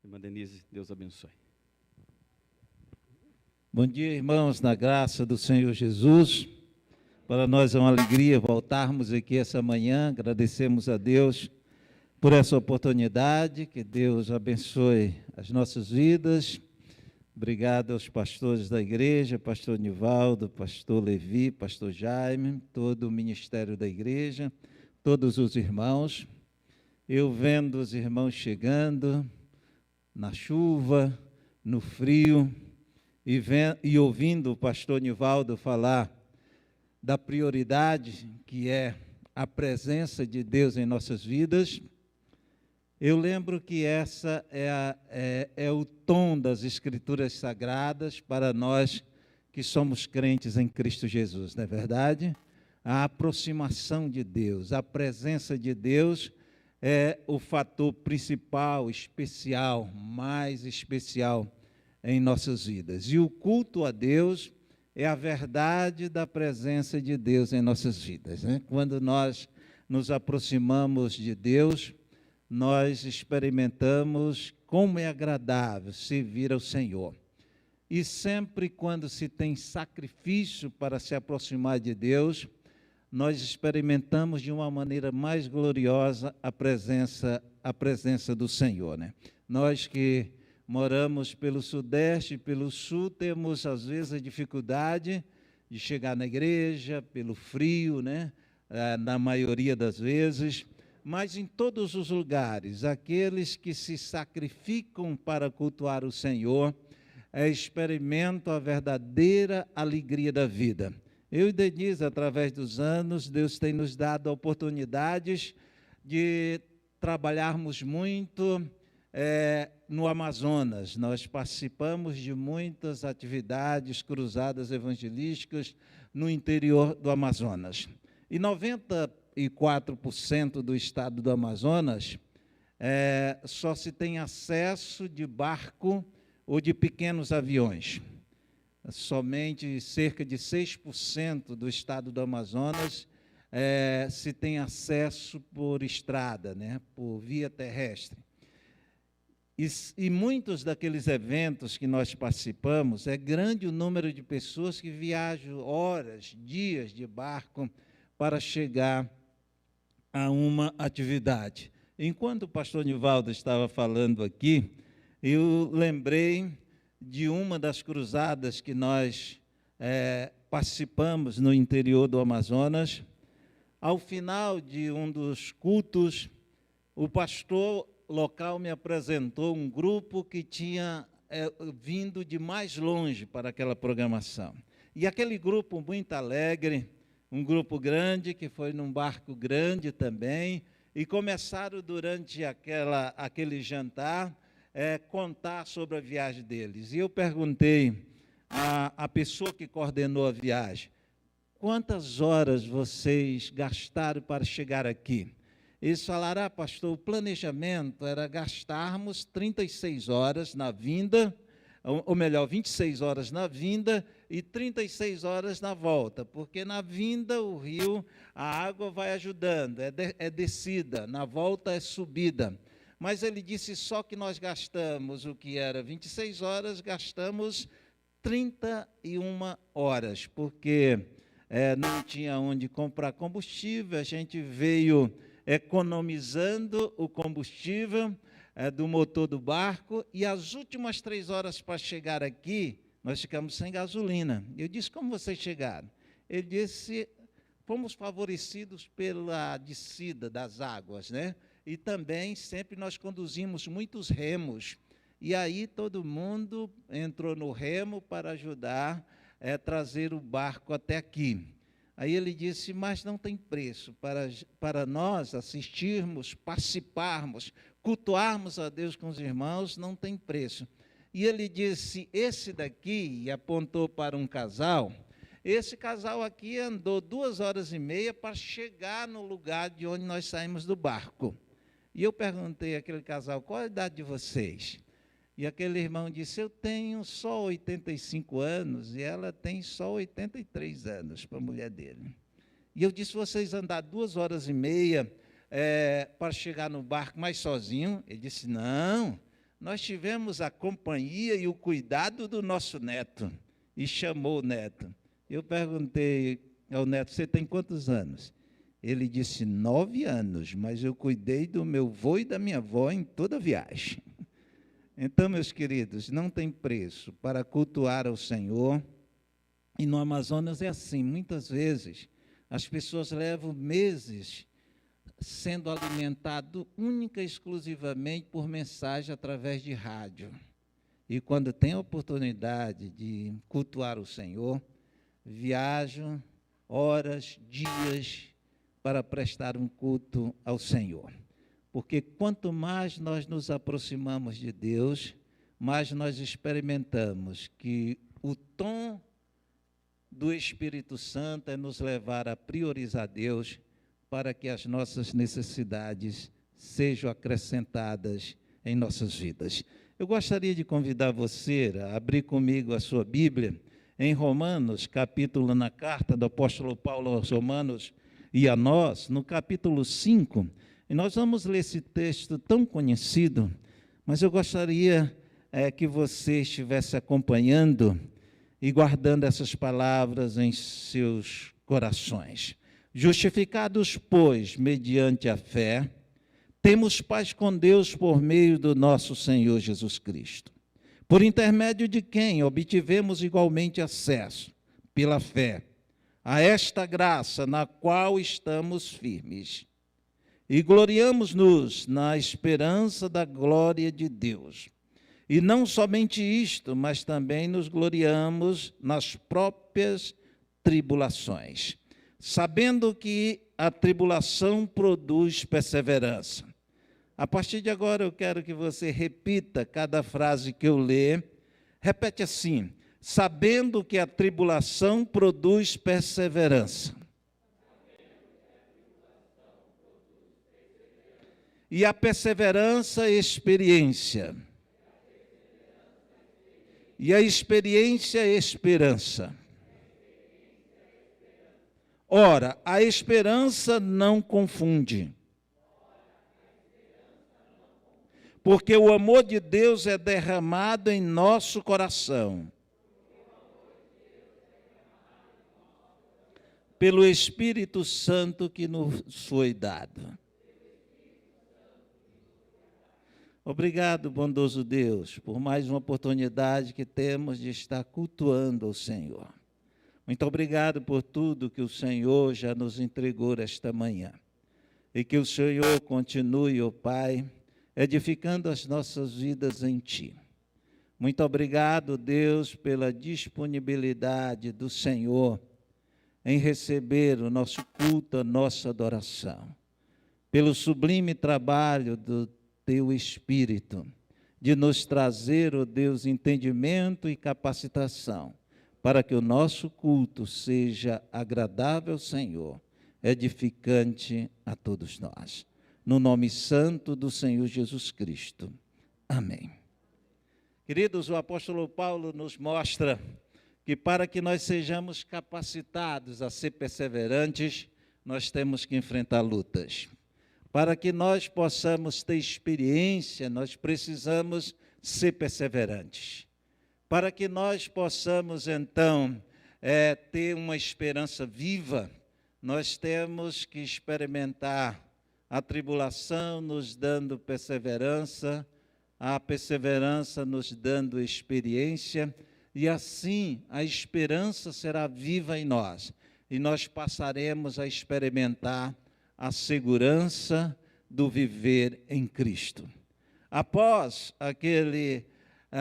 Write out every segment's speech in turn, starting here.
Irmã Denise, Deus abençoe. Bom dia, irmãos, na graça do Senhor Jesus. Para nós é uma alegria voltarmos aqui essa manhã. Agradecemos a Deus por essa oportunidade. Que Deus abençoe as nossas vidas. Obrigado aos pastores da igreja, pastor Nivaldo, pastor Levi, pastor Jaime, todo o ministério da igreja, todos os irmãos. Eu vendo os irmãos chegando na chuva, no frio, e ouvindo o pastor Nivaldo falar da prioridade que é a presença de Deus em nossas vidas, eu lembro que essa é o tom das Escrituras Sagradas para nós que somos crentes em Cristo Jesus, não é verdade? A aproximação de Deus, a presença de Deus é o fator principal, especial, mais especial em nossas vidas. E o culto a Deus é a verdade da presença de Deus em nossas vidas, né? Quando nós nos aproximamos de Deus, nós experimentamos como é agradável servir ao Senhor. E sempre quando se tem sacrifício para se aproximar de Deus, nós experimentamos de uma maneira mais gloriosa a presença do Senhor, né? Nós que moramos pelo Sudeste e pelo Sul, temos às vezes a dificuldade de chegar na igreja, pelo frio, né? Na maioria das vezes, mas em todos os lugares, aqueles que se sacrificam para cultuar o Senhor, experimentam a verdadeira alegria da vida. Eu e Denise, através dos anos, Deus tem nos dado oportunidades de trabalharmos muito no Amazonas. Nós participamos de muitas atividades, cruzadas evangelísticas no interior do Amazonas. E 94% do estado do Amazonas só se tem acesso de barco ou de pequenos aviões. Somente cerca de 6% do estado do Amazonas se tem acesso por estrada, né, por via terrestre. E muitos daqueles eventos que nós participamos, é grande o número de pessoas que viajam horas, dias de barco para chegar a uma atividade. Enquanto o pastor Nivaldo estava falando aqui, eu lembrei de uma das cruzadas que nós participamos no interior do Amazonas. Ao final de um dos cultos, o pastor local me apresentou um grupo que tinha vindo de mais longe para aquela programação. E aquele grupo muito alegre, um grupo grande, que foi num barco grande também, e começaram durante aquele jantar contar sobre a viagem deles. E eu perguntei à pessoa que coordenou a viagem: quantas horas vocês gastaram para chegar aqui? Eles falaram: pastor, o planejamento era gastarmos 36 horas na vinda, ou melhor, 26 horas na vinda e 36 horas na volta, porque na vinda o rio, a água vai ajudando, é descida, na volta é subida. Mas ele disse só que nós gastamos o que era 26 horas, gastamos 31 horas, porque não tinha onde comprar combustível, a gente veio economizando o combustível do motor do barco, e as últimas 3 horas para chegar aqui, nós ficamos sem gasolina. Eu disse: como vocês chegaram? Ele disse: fomos favorecidos pela descida das águas, né? E também sempre nós conduzimos muitos remos, e aí todo mundo entrou no remo para ajudar a trazer o barco até aqui. Aí ele disse: mas não tem preço para nós assistirmos, participarmos, cultuarmos a Deus com os irmãos, não tem preço. E ele disse: esse daqui, e apontou para um casal, esse casal aqui andou 2 horas e meia para chegar no lugar de onde nós saímos do barco. E eu perguntei àquele casal: qual a idade de vocês? E aquele irmão disse: eu tenho só 85 anos e ela tem só 83 anos, para a mulher dele. E eu disse: vocês andaram 2 horas e meia para chegar no barco, mas sozinho? Ele disse: não, nós tivemos a companhia e o cuidado do nosso neto, e chamou o neto. Eu perguntei ao neto, você tem quantos anos? Ele disse, 9 anos, mas eu cuidei do meu avô e da minha avó em toda a viagem. Então, meus queridos, não tem preço para cultuar ao Senhor. E no Amazonas é assim, muitas vezes as pessoas levam meses sendo alimentado única e exclusivamente por mensagem através de rádio. E quando tem a oportunidade de cultuar o Senhor, viajam horas, dias para prestar um culto ao Senhor. Porque quanto mais nós nos aproximamos de Deus, mais nós experimentamos que o tom do Espírito Santo é nos levar a priorizar Deus para que as nossas necessidades sejam acrescentadas em nossas vidas. Eu gostaria de convidar você a abrir comigo a sua Bíblia em Romanos, capítulo, na carta do apóstolo Paulo aos Romanos e a nós, no capítulo 5, e nós vamos ler esse texto tão conhecido, mas eu gostaria que você estivesse acompanhando e guardando essas palavras em seus corações. Justificados, pois, mediante a fé, temos paz com Deus por meio do nosso Senhor Jesus Cristo, por intermédio de quem obtivemos igualmente acesso, pela fé, a esta graça na qual estamos firmes. E gloriamo-nos na esperança da glória de Deus. E não somente isto, mas também nos gloriamos nas próprias tribulações, sabendo que a tribulação produz perseverança. A partir de agora eu quero que você repita cada frase que eu ler. Repete assim, sabendo que a tribulação produz perseverança. E a perseverança, experiência. E a experiência, esperança. Ora, a esperança não confunde, porque o amor de Deus é derramado em nosso coração, pelo Espírito Santo que nos foi dado. Obrigado, bondoso Deus, por mais uma oportunidade que temos de estar cultuando ao Senhor. Muito obrigado por tudo que o Senhor já nos entregou esta manhã. E que o Senhor continue, ó Pai, edificando as nossas vidas em Ti. Muito obrigado, Deus, pela disponibilidade do Senhor em receber o nosso culto, a nossa adoração. Pelo sublime trabalho do Teu Espírito, de nos trazer, ó Deus, entendimento e capacitação, para que o nosso culto seja agradável ao Senhor, edificante a todos nós. No nome santo do Senhor Jesus Cristo. Amém. Queridos, o apóstolo Paulo nos mostra que para que nós sejamos capacitados a ser perseverantes, nós temos que enfrentar lutas. Para que nós possamos ter experiência, nós precisamos ser perseverantes. Para que nós possamos, então, ter uma esperança viva, nós temos que experimentar a tribulação nos dando perseverança, a perseverança nos dando experiência, e assim a esperança será viva em nós, e nós passaremos a experimentar a segurança do viver em Cristo. Após aquele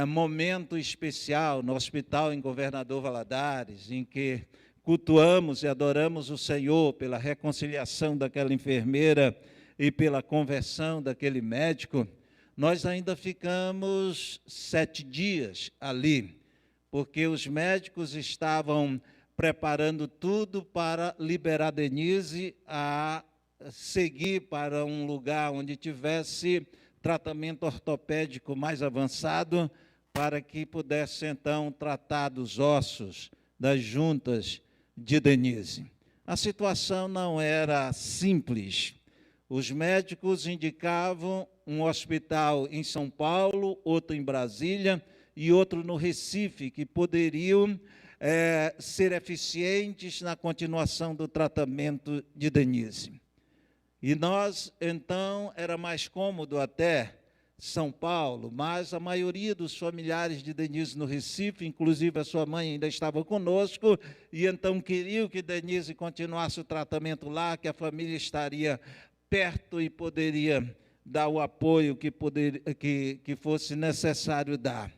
momento especial no hospital em Governador Valadares, em que cultuamos e adoramos o Senhor pela reconciliação daquela enfermeira e pela conversão daquele médico, nós ainda ficamos 7 dias ali, porque os médicos estavam preparando tudo para liberar Denise a seguir para um lugar onde tivesse tratamento ortopédico mais avançado, para que pudesse, então, tratar dos ossos, das juntas de Denise. A situação não era simples. Os médicos indicavam um hospital em São Paulo, outro em Brasília e outro no Recife, que poderiam ser eficientes na continuação do tratamento de Denise. E nós, então, era mais cômodo até São Paulo, mas a maioria dos familiares de Denise no Recife, inclusive a sua mãe ainda estava conosco, e então queriam que Denise continuasse o tratamento lá, que a família estaria perto e poderia dar o apoio que fosse necessário dar.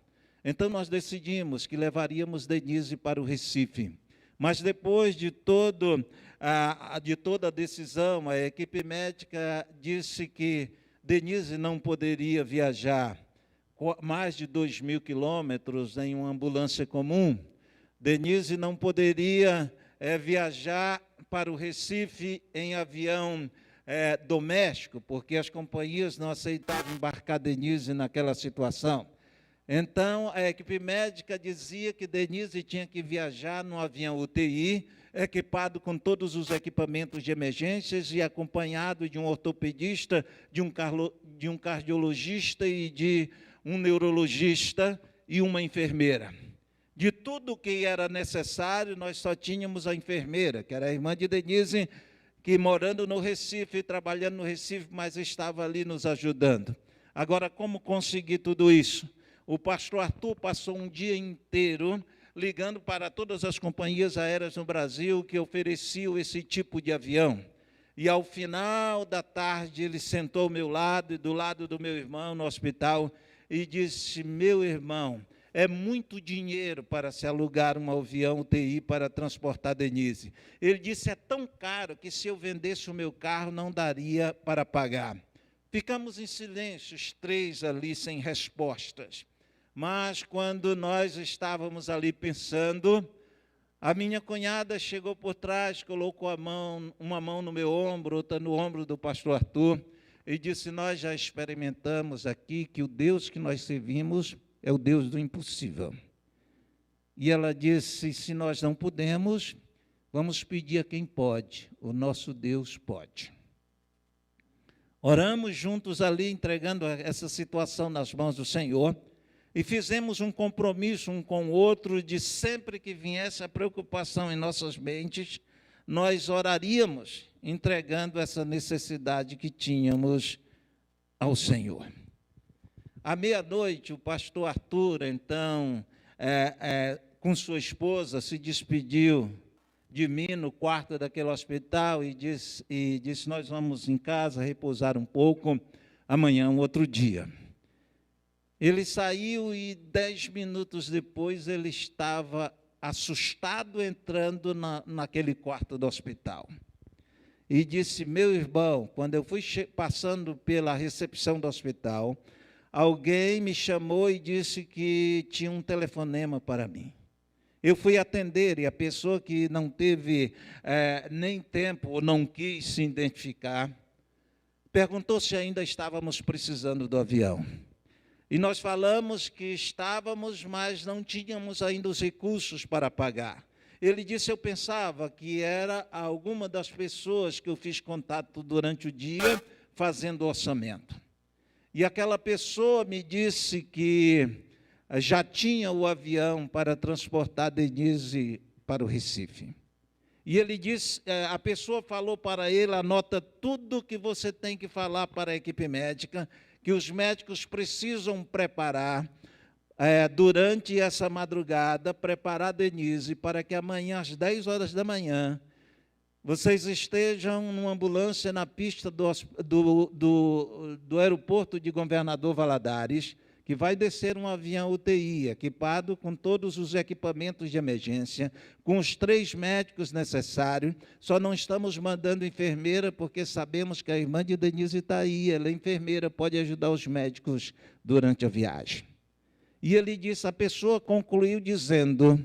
Então, nós decidimos que levaríamos Denise para o Recife. Mas, depois de toda a decisão, a equipe médica disse que Denise não poderia viajar mais de 2.000 quilômetros em uma ambulância comum. Denise não poderia viajar para o Recife em avião doméstico, porque as companhias não aceitavam embarcar Denise naquela situação. Então, a equipe médica dizia que Denise tinha que viajar num avião UTI, equipado com todos os equipamentos de emergências e acompanhado de um ortopedista, de um cardiologista e de um neurologista e uma enfermeira. De tudo o que era necessário, nós só tínhamos a enfermeira, que era a irmã de Denise, que morando no Recife, trabalhando no Recife, mas estava ali nos ajudando. Agora, como conseguir tudo isso? O pastor Arthur passou um dia inteiro ligando para todas as companhias aéreas no Brasil que ofereciam esse tipo de avião. E, ao final da tarde, ele sentou ao meu lado e do lado do meu irmão no hospital e disse: meu irmão, é muito dinheiro para se alugar um avião UTI para transportar Denise. Ele disse: é tão caro que se eu vendesse o meu carro não daria para pagar. Ficamos em silêncio, os três ali sem respostas. Mas, quando nós estávamos ali pensando, a minha cunhada chegou por trás, colocou uma mão no meu ombro, outra no ombro do pastor Arthur, e disse: nós já experimentamos aqui que o Deus que nós servimos é o Deus do impossível. E ela disse: se nós não podemos, vamos pedir a quem pode, o nosso Deus pode. Oramos juntos ali, entregando essa situação nas mãos do Senhor, e fizemos um compromisso um com o outro de sempre que viesse a preocupação em nossas mentes, nós oraríamos, entregando essa necessidade que tínhamos ao Senhor. À meia-noite, o pastor Arthur, então, com sua esposa, se despediu de mim no quarto daquele hospital e disse: nós vamos em casa repousar um pouco, amanhã um outro dia. Ele saiu e 10 minutos depois ele estava assustado entrando naquele quarto do hospital. E disse: meu irmão, quando eu fui passando pela recepção do hospital, alguém me chamou e disse que tinha um telefonema para mim. Eu fui atender e a pessoa que não teve nem tempo ou não quis se identificar, perguntou se ainda estávamos precisando do avião. E nós falamos que estávamos, mas não tínhamos ainda os recursos para pagar. Ele disse: eu pensava que era alguma das pessoas que eu fiz contato durante o dia fazendo orçamento. E aquela pessoa me disse que já tinha o avião para transportar Denise para o Recife. E ele disse, a pessoa falou para ele: anota tudo que você tem que falar para a equipe médica, que os médicos precisam preparar durante essa madrugada, preparar Denise para que amanhã, às 10 horas da manhã, vocês estejam numa ambulância na pista do aeroporto de Governador Valadares, que vai descer um avião UTI, equipado com todos os equipamentos de emergência, com os 3 médicos necessários. Só não estamos mandando enfermeira, porque sabemos que a irmã de Denise está aí, ela é enfermeira, pode ajudar os médicos durante a viagem. E ele disse, a pessoa concluiu dizendo: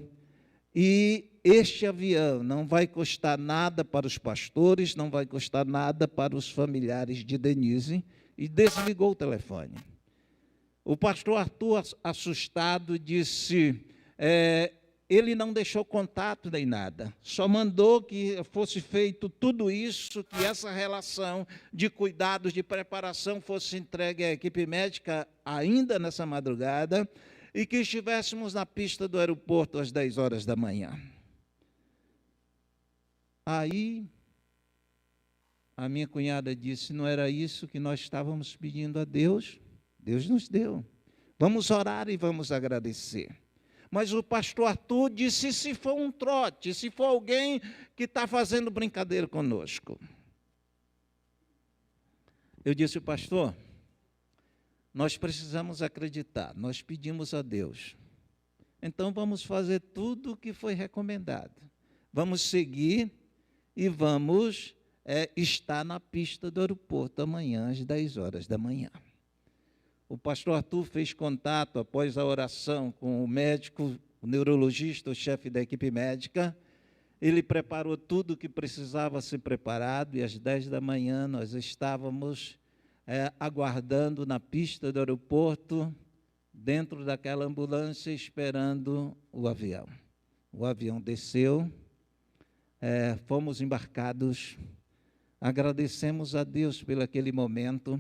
e este avião não vai custar nada para os pastores, não vai custar nada para os familiares de Denise, e desligou o telefone. O pastor Arthur, assustado, disse: ele não deixou contato nem nada, só mandou que fosse feito tudo isso, que essa relação de cuidados, de preparação fosse entregue à equipe médica ainda nessa madrugada e que estivéssemos na pista do aeroporto às 10 horas da manhã. Aí, a minha cunhada disse, não era isso que nós estávamos pedindo a Deus? Deus nos deu. Vamos orar e vamos agradecer. Mas o pastor Arthur disse, se for um trote, se for alguém que está fazendo brincadeira conosco. Eu disse, pastor, nós precisamos acreditar, nós pedimos a Deus. Então vamos fazer tudo o que foi recomendado. Vamos seguir e vamos estar na pista do aeroporto amanhã às 10 horas da manhã. O pastor Arthur fez contato após a oração com o médico, o neurologista, o chefe da equipe médica. Ele preparou tudo o que precisava ser preparado e às 10 da manhã nós estávamos aguardando na pista do aeroporto, dentro daquela ambulância, esperando o avião. O avião desceu, fomos embarcados, agradecemos a Deus pelo aquele momento,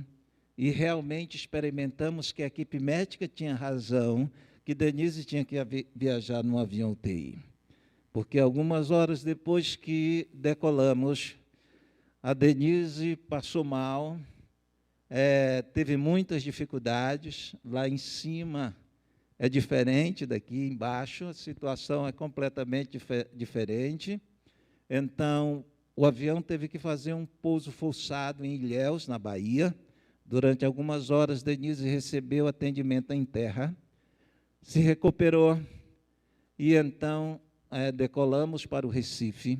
e realmente experimentamos que a equipe médica tinha razão, que Denise tinha que viajar num avião UTI. Porque algumas horas depois que decolamos, a Denise passou mal, teve muitas dificuldades. Lá em cima é diferente daqui embaixo, a situação é completamente diferente. Então, o avião teve que fazer um pouso forçado em Ilhéus, na Bahia. Durante algumas horas, Denise recebeu atendimento em terra, se recuperou, e então decolamos para o Recife.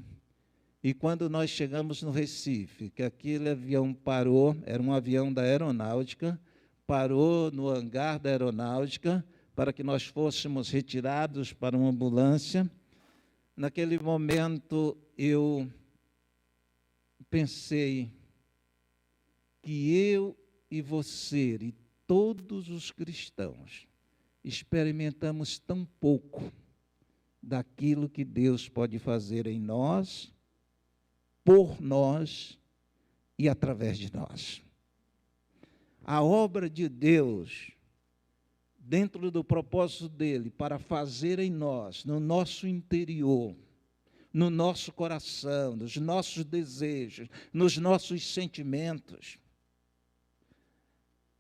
E quando nós chegamos no Recife, que aquele avião parou, era um avião da aeronáutica, parou no hangar da aeronáutica, para que nós fôssemos retirados para uma ambulância. Naquele momento, eu pensei que eu e você e todos os cristãos experimentamos tão pouco daquilo que Deus pode fazer em nós, por nós e através de nós. A obra de Deus, dentro do propósito dele, para fazer em nós, no nosso interior, no nosso coração, nos nossos desejos, nos nossos sentimentos,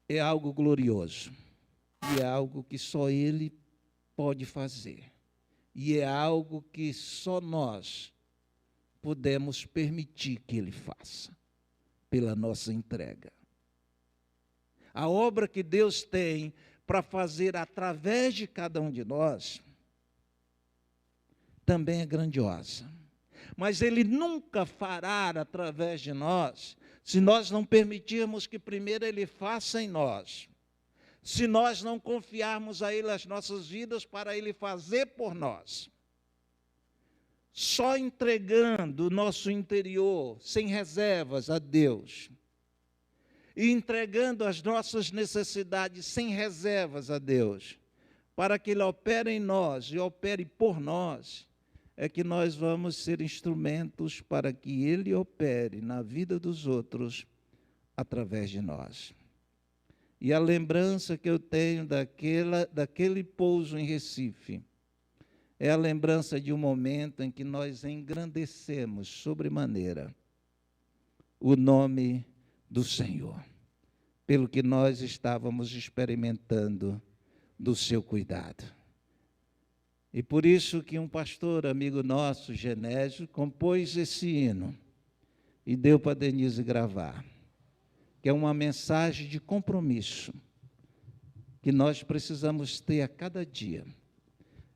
é algo glorioso, e é algo que só Ele pode fazer, e é algo que só nós podemos permitir que Ele faça, pela nossa entrega. A obra que Deus tem para fazer através de cada um de nós, também é grandiosa, mas Ele nunca fará através de nós, se nós não permitirmos que primeiro Ele faça em nós, se nós não confiarmos a Ele as nossas vidas para Ele fazer por nós. Só entregando o nosso interior, sem reservas a Deus, e entregando as nossas necessidades sem reservas a Deus, para que Ele opere em nós e opere por nós, é que nós vamos ser instrumentos para que Ele opere na vida dos outros através de nós. E a lembrança que eu tenho daquele pouso em Recife é a lembrança de um momento em que nós engrandecemos sobremaneira o nome do Senhor, pelo que nós estávamos experimentando do seu cuidado. E por isso que um pastor, amigo nosso, Genésio, compôs esse hino e deu para Denise gravar, que é uma mensagem de compromisso que nós precisamos ter a cada dia,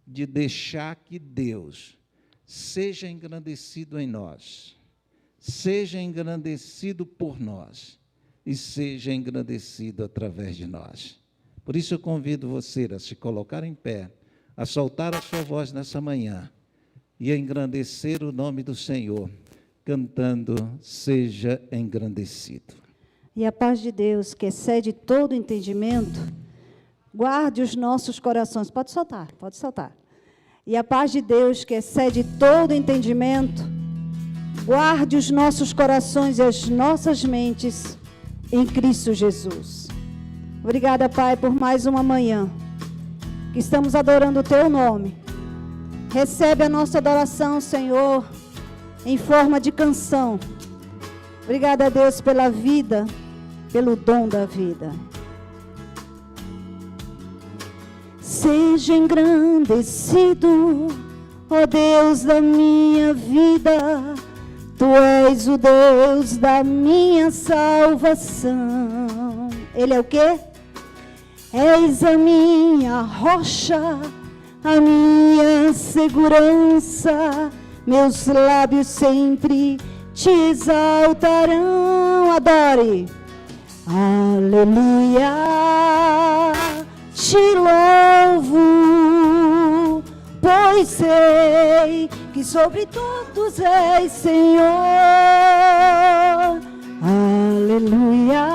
de deixar que Deus seja engrandecido em nós, seja engrandecido por nós e seja engrandecido através de nós. Por isso eu convido você a se colocar em pé, a soltar a sua voz nessa manhã e a engrandecer o nome do Senhor, cantando, seja engrandecido. E a paz de Deus, que excede todo entendimento, guarde os nossos corações. Pode soltar, pode soltar. E a paz de Deus, que excede todo entendimento, guarde os nossos corações e as nossas mentes em Cristo Jesus. Obrigada, Pai, por mais uma manhã que estamos adorando o Teu nome. Recebe a nossa adoração, Senhor, em forma de canção. Obrigada, Deus, pela vida, pelo dom da vida. Seja engrandecido, ó Deus da minha vida, Tu és o Deus da minha salvação. Ele é o quê? És a minha rocha, a minha segurança, meus lábios sempre te exaltarão. Adore. Aleluia, te louvo, pois sei que sobre todos és Senhor. Aleluia,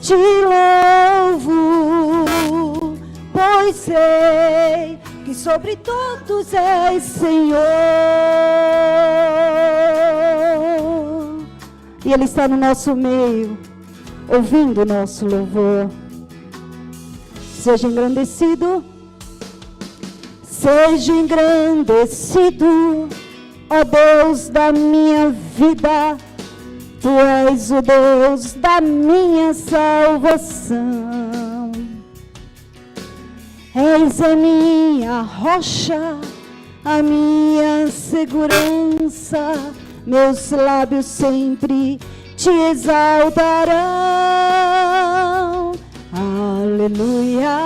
te louvo, pois sei que sobre todos és Senhor. E Ele está no nosso meio, ouvindo o nosso louvor. Seja engrandecido, seja engrandecido, ó Deus da minha vida, Tu és o Deus da minha salvação. És a minha rocha, a minha segurança, meus lábios sempre te exaltarão. Aleluia,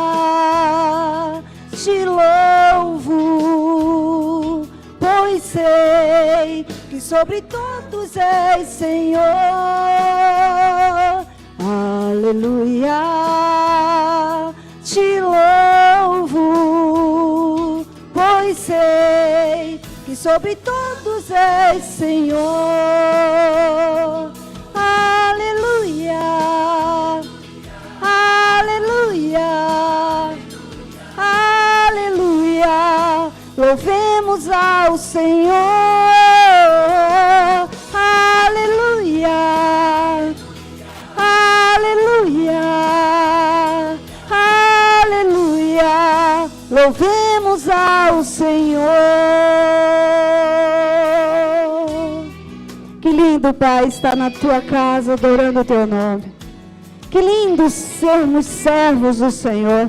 te louvo, pois sei que sobre todos és Senhor. Aleluia, te louvo, pois sei que sobre todos és Senhor. Aleluia, aleluia, aleluia, louvemos ao Senhor. Aleluia, aleluia, aleluia, louvemos ao Senhor. Que lindo, Pai, estar na Tua casa adorando o Teu nome. Que lindo sermos servos do Senhor,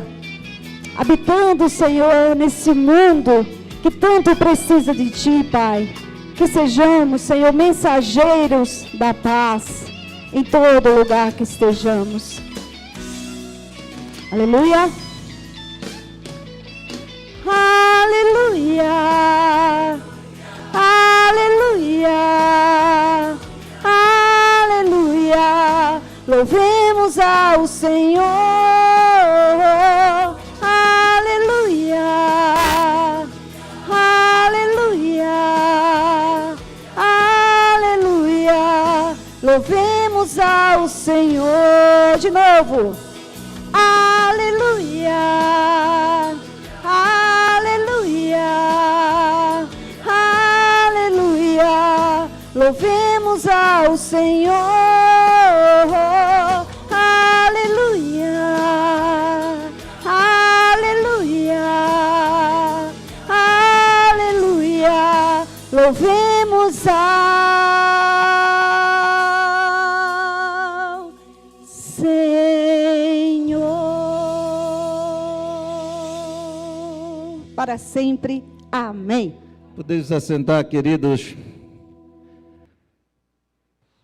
habitando, Senhor, nesse mundo que tanto precisa de Ti, Pai. Que sejamos, Senhor, mensageiros da paz em todo lugar que estejamos. Aleluia. Aleluia. Aleluia. Aleluia. Louvemos ao Senhor. Aleluia. Aleluia. Aleluia. Louvemos ao Senhor. De novo. Aleluia. Aleluia. Aleluia. Louvemos ao Senhor. Aleluia. Aleluia. Aleluia. Louvemos ao Senhor. Para sempre. Amém. Podemos assentar, queridos.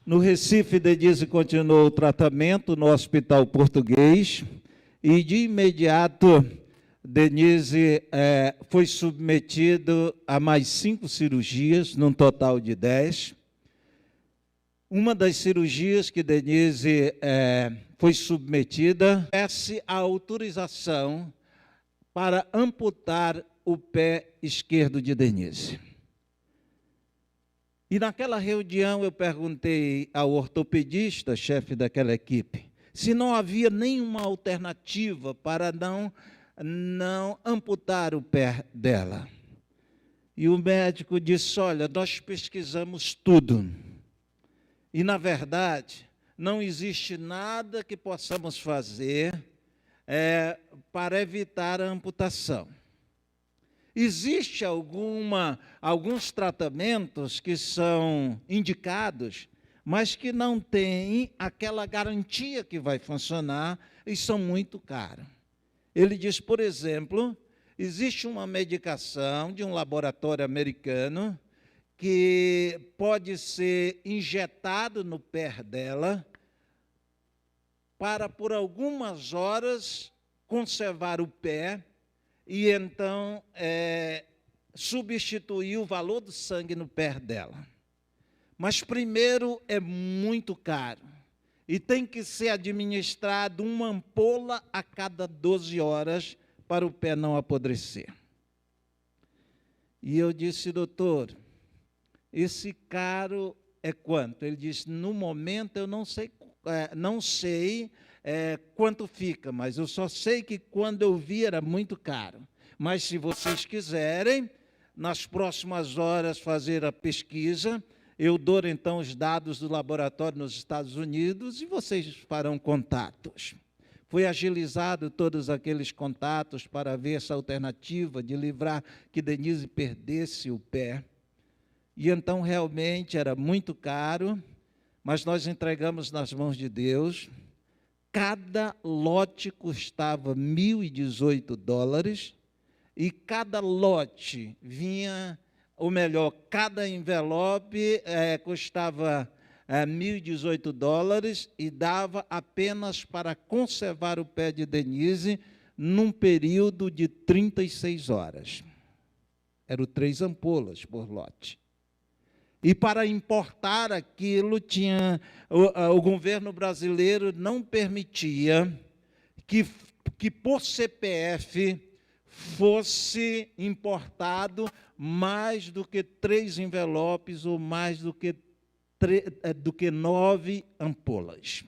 No Recife, Denise continuou o tratamento no Hospital Português e, de imediato, Denise foi submetida a mais 5 cirurgias, num total de 10. Uma das cirurgias que Denise foi submetida é a autorização para amputar o pé esquerdo de Denise. E naquela reunião eu perguntei ao ortopedista, chefe daquela equipe, se não havia nenhuma alternativa para não não amputar o pé dela. E o médico disse, olha, nós pesquisamos tudo. E, na verdade, não existe nada que possamos fazer para evitar a amputação. Existe alguns tratamentos que são indicados, mas que não têm aquela garantia que vai funcionar e são muito caros. Ele diz, por exemplo, existe uma medicação de um laboratório americano que pode ser injetado no pé dela para, por algumas horas, conservar o pé e, então, substituir o valor do sangue no pé dela. Mas, primeiro, é muito caro e tem que ser administrado uma ampola a cada 12 horas para o pé não apodrecer. E eu disse, doutor, esse caro é quanto? Ele disse, no momento eu não sei quanto fica, mas eu só sei que quando eu vi era muito caro. Mas se vocês quiserem, nas próximas horas fazer a pesquisa, eu dou então os dados do laboratório nos Estados Unidos e vocês farão contatos. Foi agilizado todos aqueles contatos para ver essa alternativa de livrar que Denise perdesse o pé. E então realmente era muito caro, mas nós entregamos nas mãos de Deus. Cada lote custava $1.018 e cada lote vinha, ou melhor, cada envelope custava $1.018 e dava apenas para conservar o pé de Denise num período de 36 horas. Eram 3 ampolas por lote. E para importar aquilo, o governo brasileiro não permitia que por CPF fosse importado mais do que 3 envelopes ou mais do que 9 ampolas.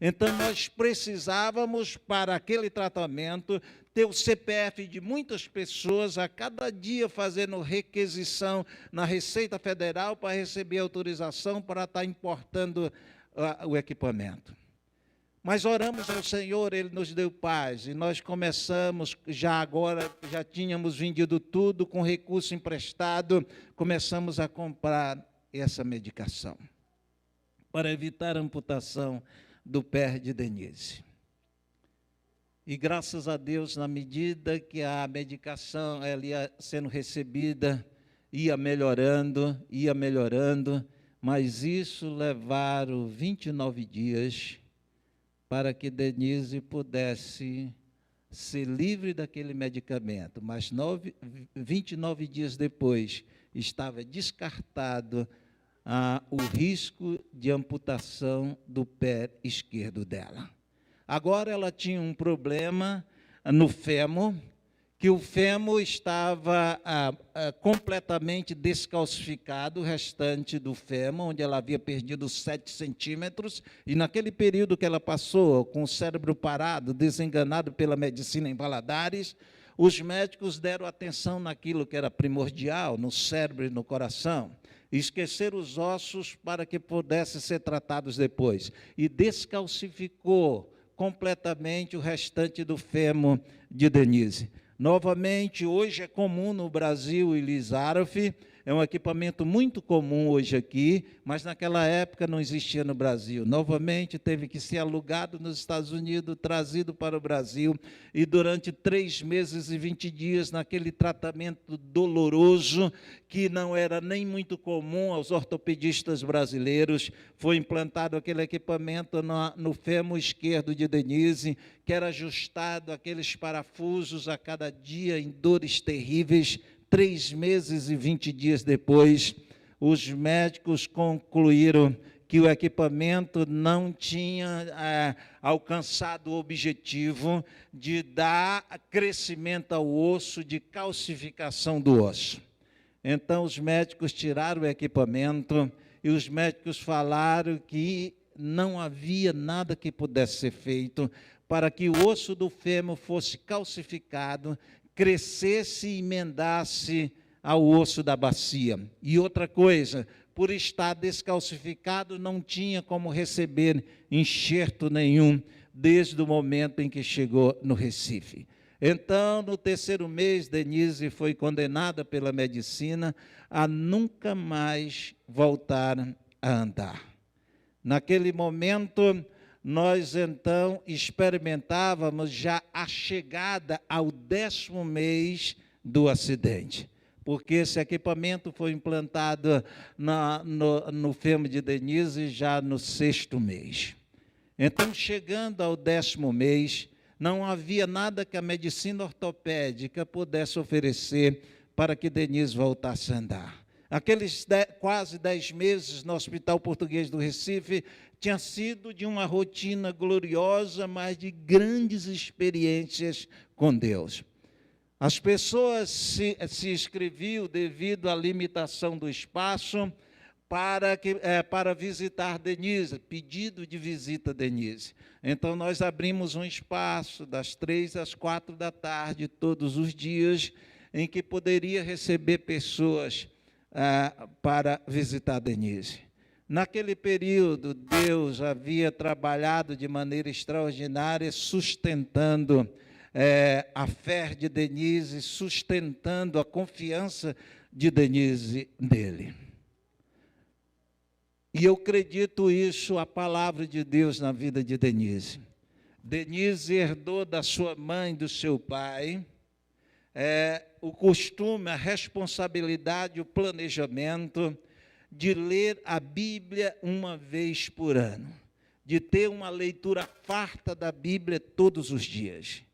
Então, nós precisávamos, para aquele tratamento, ter o CPF de muitas pessoas, a cada dia fazendo requisição na Receita Federal para receber autorização para estar importando o equipamento. Mas oramos ao Senhor, Ele nos deu paz, e nós começamos, já tínhamos vendido tudo, com recurso emprestado, começamos a comprar essa medicação, para evitar a amputação do pé de Denise. E graças a Deus, na medida que a medicação ela ia sendo recebida, ia melhorando, mas isso levaram 29 dias para que Denise pudesse ser livre daquele medicamento. Mas 29 dias depois, estava descartado o risco de amputação do pé esquerdo dela. Agora ela tinha um problema no fêmur, que o fêmur estava completamente descalcificado, o restante do fêmur, onde ela havia perdido 7 centímetros, e naquele período que ela passou, com o cérebro parado, desenganado pela medicina em Valadares, os médicos deram atenção naquilo que era primordial, no cérebro e no coração, e esqueceram os ossos para que pudessem ser tratados depois, e descalcificou completamente o restante do fêmur de Denise. Novamente, hoje é comum no Brasil o Elisarov, é um equipamento muito comum hoje aqui, mas naquela época não existia no Brasil. Novamente, teve que ser alugado nos Estados Unidos, trazido para o Brasil, e durante 3 meses e 20 dias, naquele tratamento doloroso, que não era nem muito comum aos ortopedistas brasileiros, foi implantado aquele equipamento no fêmur esquerdo de Denise, que era ajustado aqueles parafusos a cada dia em dores terríveis. 3 meses e 20 dias depois, os médicos concluíram que o equipamento não tinha alcançado o objetivo de dar crescimento ao osso, de calcificação do osso. Então, os médicos tiraram o equipamento e os médicos falaram que não havia nada que pudesse ser feito, para que o osso do fêmur fosse calcificado, crescesse e emendasse ao osso da bacia. E outra coisa, por estar descalcificado, não tinha como receber enxerto nenhum, desde o momento em que chegou no Recife. Então, no terceiro mês, Denise foi condenada pela medicina a nunca mais voltar a andar. Naquele momento, nós então experimentávamos já a chegada ao 10º mês do acidente, porque esse equipamento foi implantado no fêmur de Denise já no 6º mês. Então, chegando ao 10º mês, não havia nada que a medicina ortopédica pudesse oferecer para que Denise voltasse a andar. Aqueles quase 10 meses no Hospital Português do Recife tinha sido de uma rotina gloriosa, mas de grandes experiências com Deus. As pessoas se inscreviam devido à limitação do espaço para visitar Denise, pedido de visita a Denise. Então, nós abrimos um espaço das 3 às 4 da tarde, todos os dias, em que poderia receber pessoas para visitar Denise. Naquele período, Deus havia trabalhado de maneira extraordinária, sustentando a fé de Denise, sustentando a confiança de Denise nele. E eu acredito isso, a palavra de Deus na vida de Denise. Denise herdou da sua mãe, do seu pai, o costume, a responsabilidade, o planejamento de ler a Bíblia uma vez por ano, de ter uma leitura farta da Bíblia todos os dias.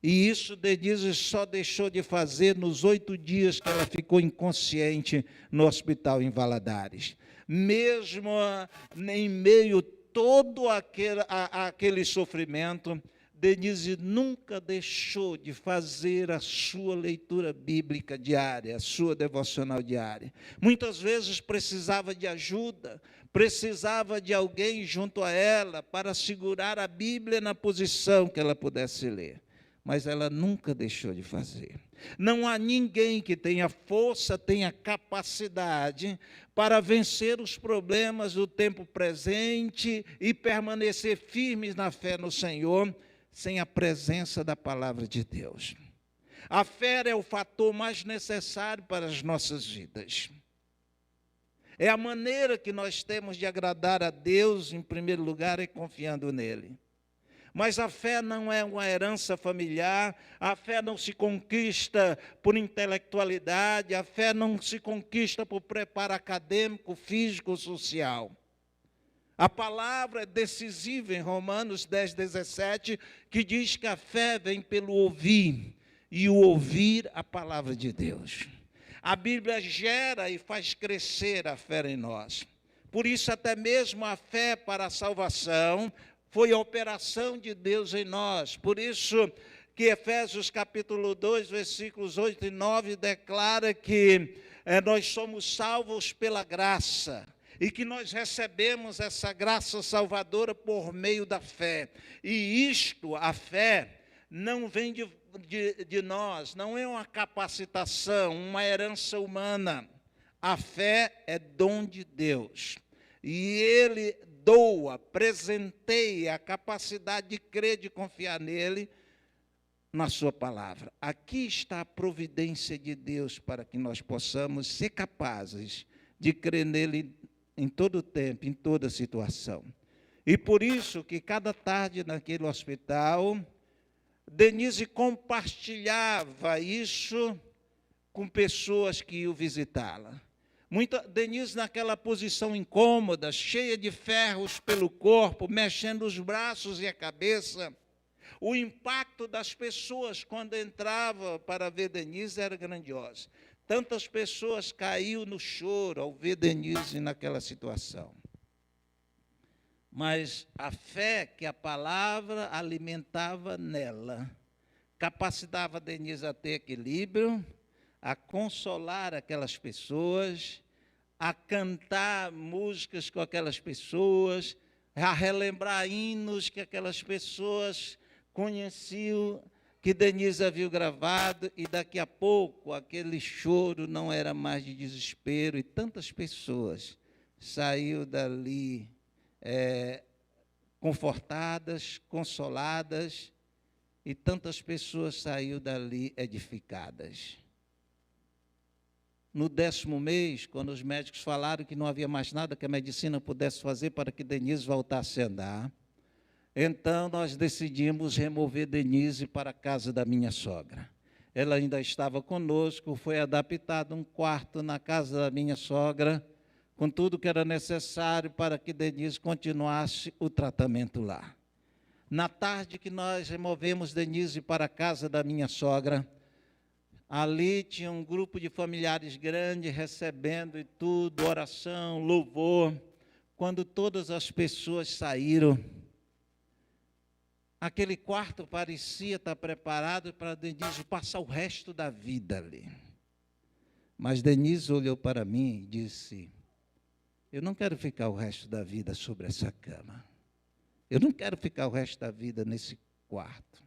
E isso Denise só deixou de fazer nos 8 dias que ela ficou inconsciente no hospital em Valadares. Mesmo em meio a todo aquele sofrimento, Denise nunca deixou de fazer a sua leitura bíblica diária, a sua devocional diária. Muitas vezes precisava de ajuda, precisava de alguém junto a ela para segurar a Bíblia na posição que ela pudesse ler. Mas ela nunca deixou de fazer. Não há ninguém que tenha força, tenha capacidade para vencer os problemas do tempo presente e permanecer firmes na fé no Senhor, sem a presença da palavra de Deus. A fé é o fator mais necessário para as nossas vidas. É a maneira que nós temos de agradar a Deus, em primeiro lugar, é confiando nele. Mas a fé não é uma herança familiar, a fé não se conquista por intelectualidade, a fé não se conquista por preparo acadêmico, físico, social. A palavra é decisiva em Romanos 10:17, que diz que a fé vem pelo ouvir, e o ouvir a palavra de Deus. A Bíblia gera e faz crescer a fé em nós. Por isso, até mesmo a fé para a salvação foi a operação de Deus em nós. Por isso que Efésios capítulo 2, versículos 8 e 9, declara que nós somos salvos pela graça, e que nós recebemos essa graça salvadora por meio da fé. E isto, a fé, não vem de nós, não é uma capacitação, uma herança humana. A fé é dom de Deus. E Ele doa, presenteia a capacidade de crer, de confiar nele, na sua palavra. Aqui está a providência de Deus para que nós possamos ser capazes de crer nele em todo o tempo, em toda situação. E por isso que cada tarde naquele hospital, Denise compartilhava isso com pessoas que iam visitá-la. Denise naquela posição incômoda, cheia de ferros pelo corpo, mexendo os braços e a cabeça. O impacto das pessoas quando entrava para ver Denise era grandioso. Tantas pessoas caíam no choro ao ver Denise naquela situação. Mas a fé que a palavra alimentava nela, capacitava Denise a ter equilíbrio, a consolar aquelas pessoas, a cantar músicas com aquelas pessoas, a relembrar hinos que aquelas pessoas conheciam, que Denise havia gravado, e daqui a pouco aquele choro não era mais de desespero, e tantas pessoas saíram dali confortadas, consoladas, e tantas pessoas saíram dali edificadas. No 10º mês, quando os médicos falaram que não havia mais nada que a medicina pudesse fazer para que Denise voltasse a andar, então nós decidimos remover Denise para a casa da minha sogra. Ela ainda estava conosco, foi adaptado um quarto na casa da minha sogra, com tudo que era necessário para que Denise continuasse o tratamento lá. Na tarde que nós removemos Denise para a casa da minha sogra, ali tinha um grupo de familiares grande recebendo e tudo, oração, louvor. Quando todas as pessoas saíram, aquele quarto parecia estar preparado para Denise passar o resto da vida ali. Mas Denise olhou para mim e disse: eu não quero ficar o resto da vida sobre essa cama. Eu não quero ficar o resto da vida nesse quarto.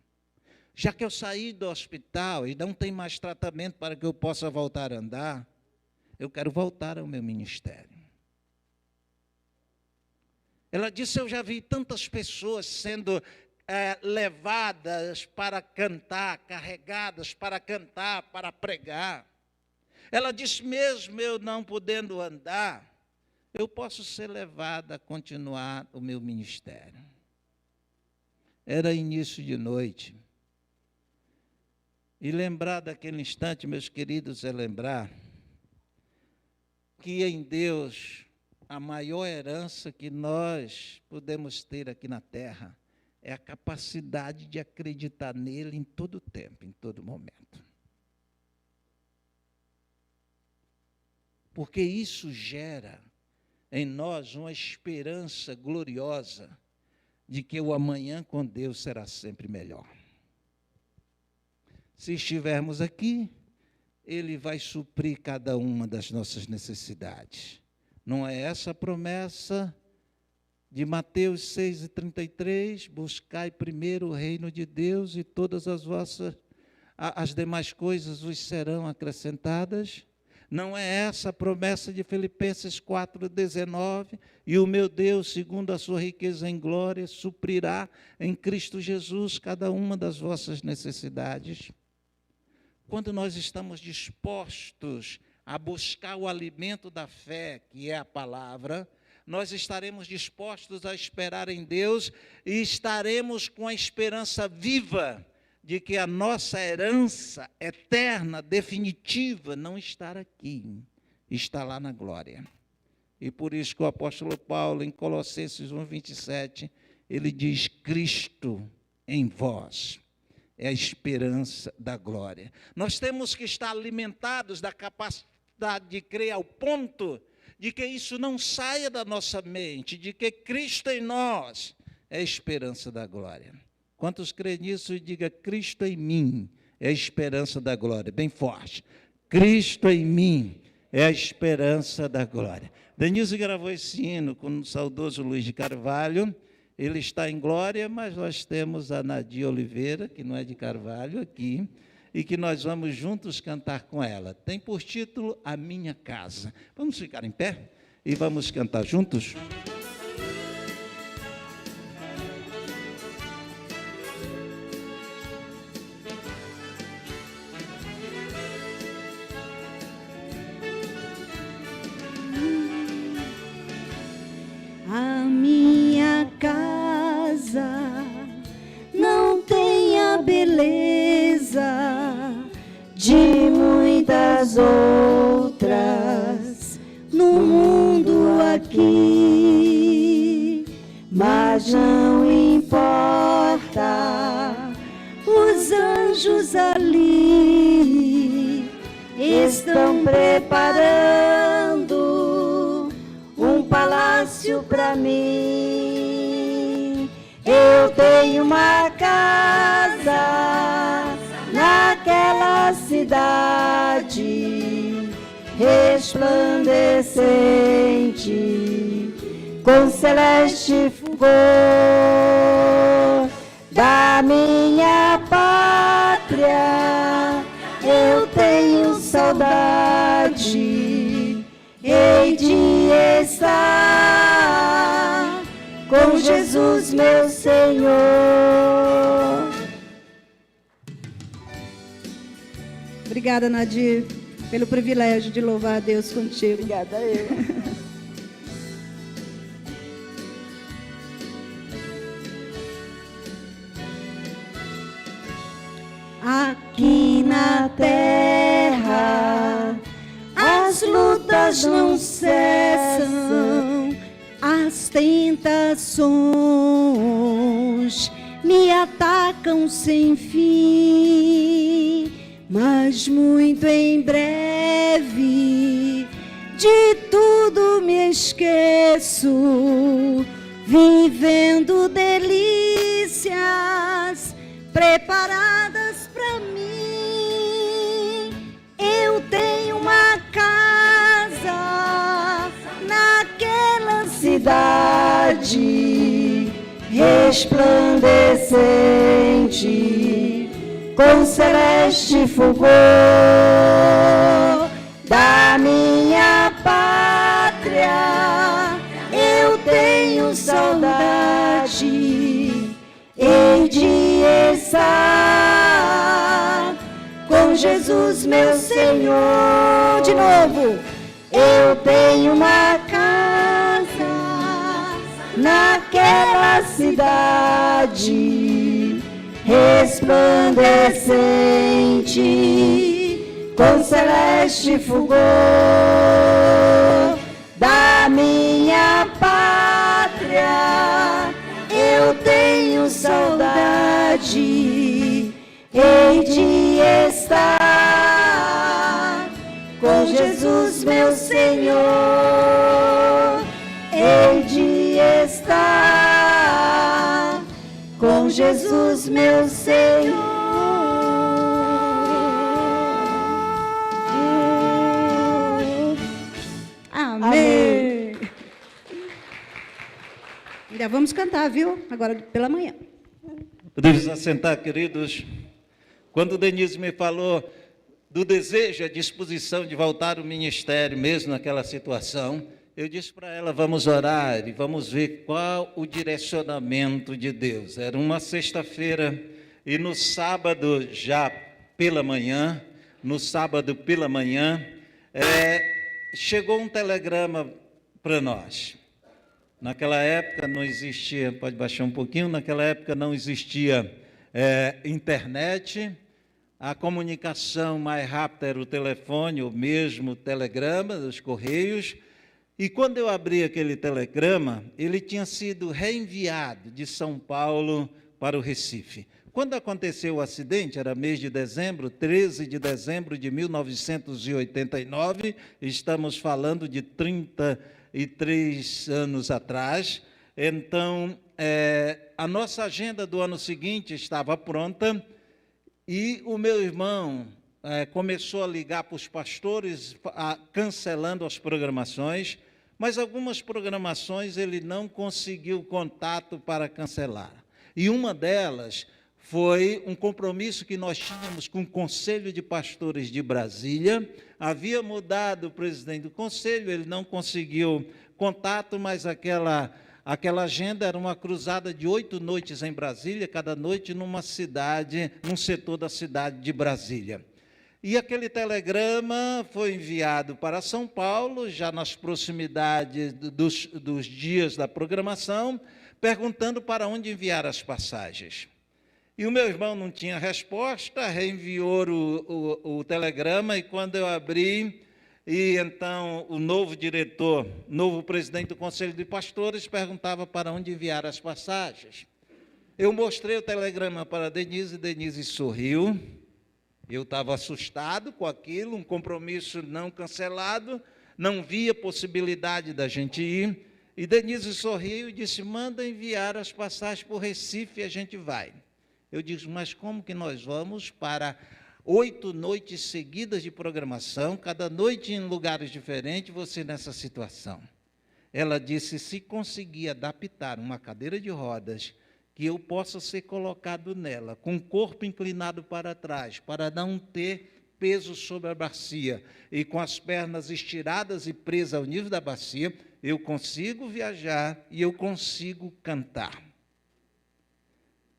Já que eu saí do hospital e não tem mais tratamento para que eu possa voltar a andar, eu quero voltar ao meu ministério. Ela disse: eu já vi tantas pessoas sendo levadas para cantar, carregadas para cantar, para pregar. Ela disse: mesmo eu não podendo andar, eu posso ser levada a continuar o meu ministério. Era início de noite. E lembrar daquele instante, meus queridos, é lembrar que em Deus a maior herança que nós podemos ter aqui na terra é a capacidade de acreditar nele em todo tempo, em todo momento. Porque isso gera em nós uma esperança gloriosa de que o amanhã com Deus será sempre melhor. Se estivermos aqui, Ele vai suprir cada uma das nossas necessidades. Não é essa a promessa de Mateus 6,33? Buscai primeiro o reino de Deus e todas as demais coisas vos serão acrescentadas? Não é essa a promessa de Filipenses 4,19? E o meu Deus, segundo a sua riqueza em glória, suprirá em Cristo Jesus cada uma das vossas necessidades. Quando nós estamos dispostos a buscar o alimento da fé, que é a palavra, nós estaremos dispostos a esperar em Deus e estaremos com a esperança viva de que a nossa herança eterna, definitiva, não está aqui, está lá na glória. E por isso que o apóstolo Paulo, em Colossenses 1,27, ele diz: Cristo em vós é a esperança da glória. Nós temos que estar alimentados da capacidade de crer ao ponto de que isso não saia da nossa mente, de que Cristo em nós é a esperança da glória. Quantos creem nisso? Diga: Cristo em mim é a esperança da glória. Bem forte. Cristo em mim é a esperança da glória. Denise gravou esse hino com o saudoso Luiz de Carvalho. Ele está em glória, mas nós temos a Nadia Oliveira, que não é de Carvalho, aqui, e que nós vamos juntos cantar com ela. Tem por título A Minha Casa. Vamos ficar em pé e vamos cantar juntos? A minha casa não tem a beleza de muitas outras no mundo aqui, mas não importa, os anjos ali estão preparando um palácio para mim. Eu tenho uma casa naquela cidade resplandecente, com celeste fulgor. Da minha pátria eu tenho saudade, hei de estar com Jesus meu Senhor. Obrigada, Nadir, pelo privilégio de louvar a Deus contigo. Obrigada, eu. Aqui na terra as lutas não cessam, as tentações me atacam sem fim, mas muito em breve de tudo me esqueço, vivendo delícias preparadas para mim. Eu tenho uma casa naquela cidade resplandecente, com celeste fulgor. Da minha pátria eu tenho saudade, hei de estar com Jesus meu Senhor. De novo, eu tenho uma casa naquela cidade resplandecente, com celeste fulgor. Da minha pátria eu tenho saudade, hei de estar com Jesus meu Senhor. Hei de estar com Jesus meu Senhor. Amém. Ainda vamos cantar, viu? Agora pela manhã. Podemos assentar, queridos. Quando Denise me falou do desejo, a disposição de voltar ao ministério, mesmo naquela situação, eu disse para ela, vamos orar e vamos ver qual o direcionamento de Deus. Era uma sexta-feira e no sábado já pela manhã, chegou um telegrama para nós. Naquela época não existia, pode baixar um pouquinho, naquela época não existia internet, a comunicação mais rápida era o telefone, ou mesmo o telegrama, os correios, e quando eu abri aquele telegrama, ele tinha sido reenviado de São Paulo para o Recife. Quando aconteceu o acidente, era mês de dezembro, 13 de dezembro de 1989, estamos falando de 33 anos atrás. Então, a nossa agenda do ano seguinte estava pronta e o meu irmão começou a ligar para os pastores, cancelando as programações, mas algumas programações ele não conseguiu contato para cancelar. E uma delas foi um compromisso que nós tínhamos com o Conselho de Pastores de Brasília. Havia mudado o presidente do conselho, ele não conseguiu contato, mas aquela agenda era uma cruzada de 8 noites em Brasília, cada noite numa cidade, num setor da cidade de Brasília. E aquele telegrama foi enviado para São Paulo, já nas proximidades dos dias da programação, perguntando para onde enviar as passagens. E o meu irmão não tinha resposta, reenviou o telegrama, e quando eu abri, e então o novo diretor, novo presidente do Conselho de Pastores, perguntava para onde enviar as passagens. Eu mostrei o telegrama para a Denise, e Denise sorriu. Eu estava assustado com aquilo, um compromisso não cancelado, não via possibilidade da gente ir. E Denise sorriu e disse, manda enviar as passagens para o Recife e a gente vai. Eu disse, mas como que nós vamos para 8 noites seguidas de programação, cada noite em lugares diferentes, você nessa situação? Ela disse, se conseguir adaptar uma cadeira de rodas, que eu possa ser colocado nela, com o corpo inclinado para trás, para não ter peso sobre a bacia, e com as pernas estiradas e presas ao nível da bacia, eu consigo viajar e eu consigo cantar.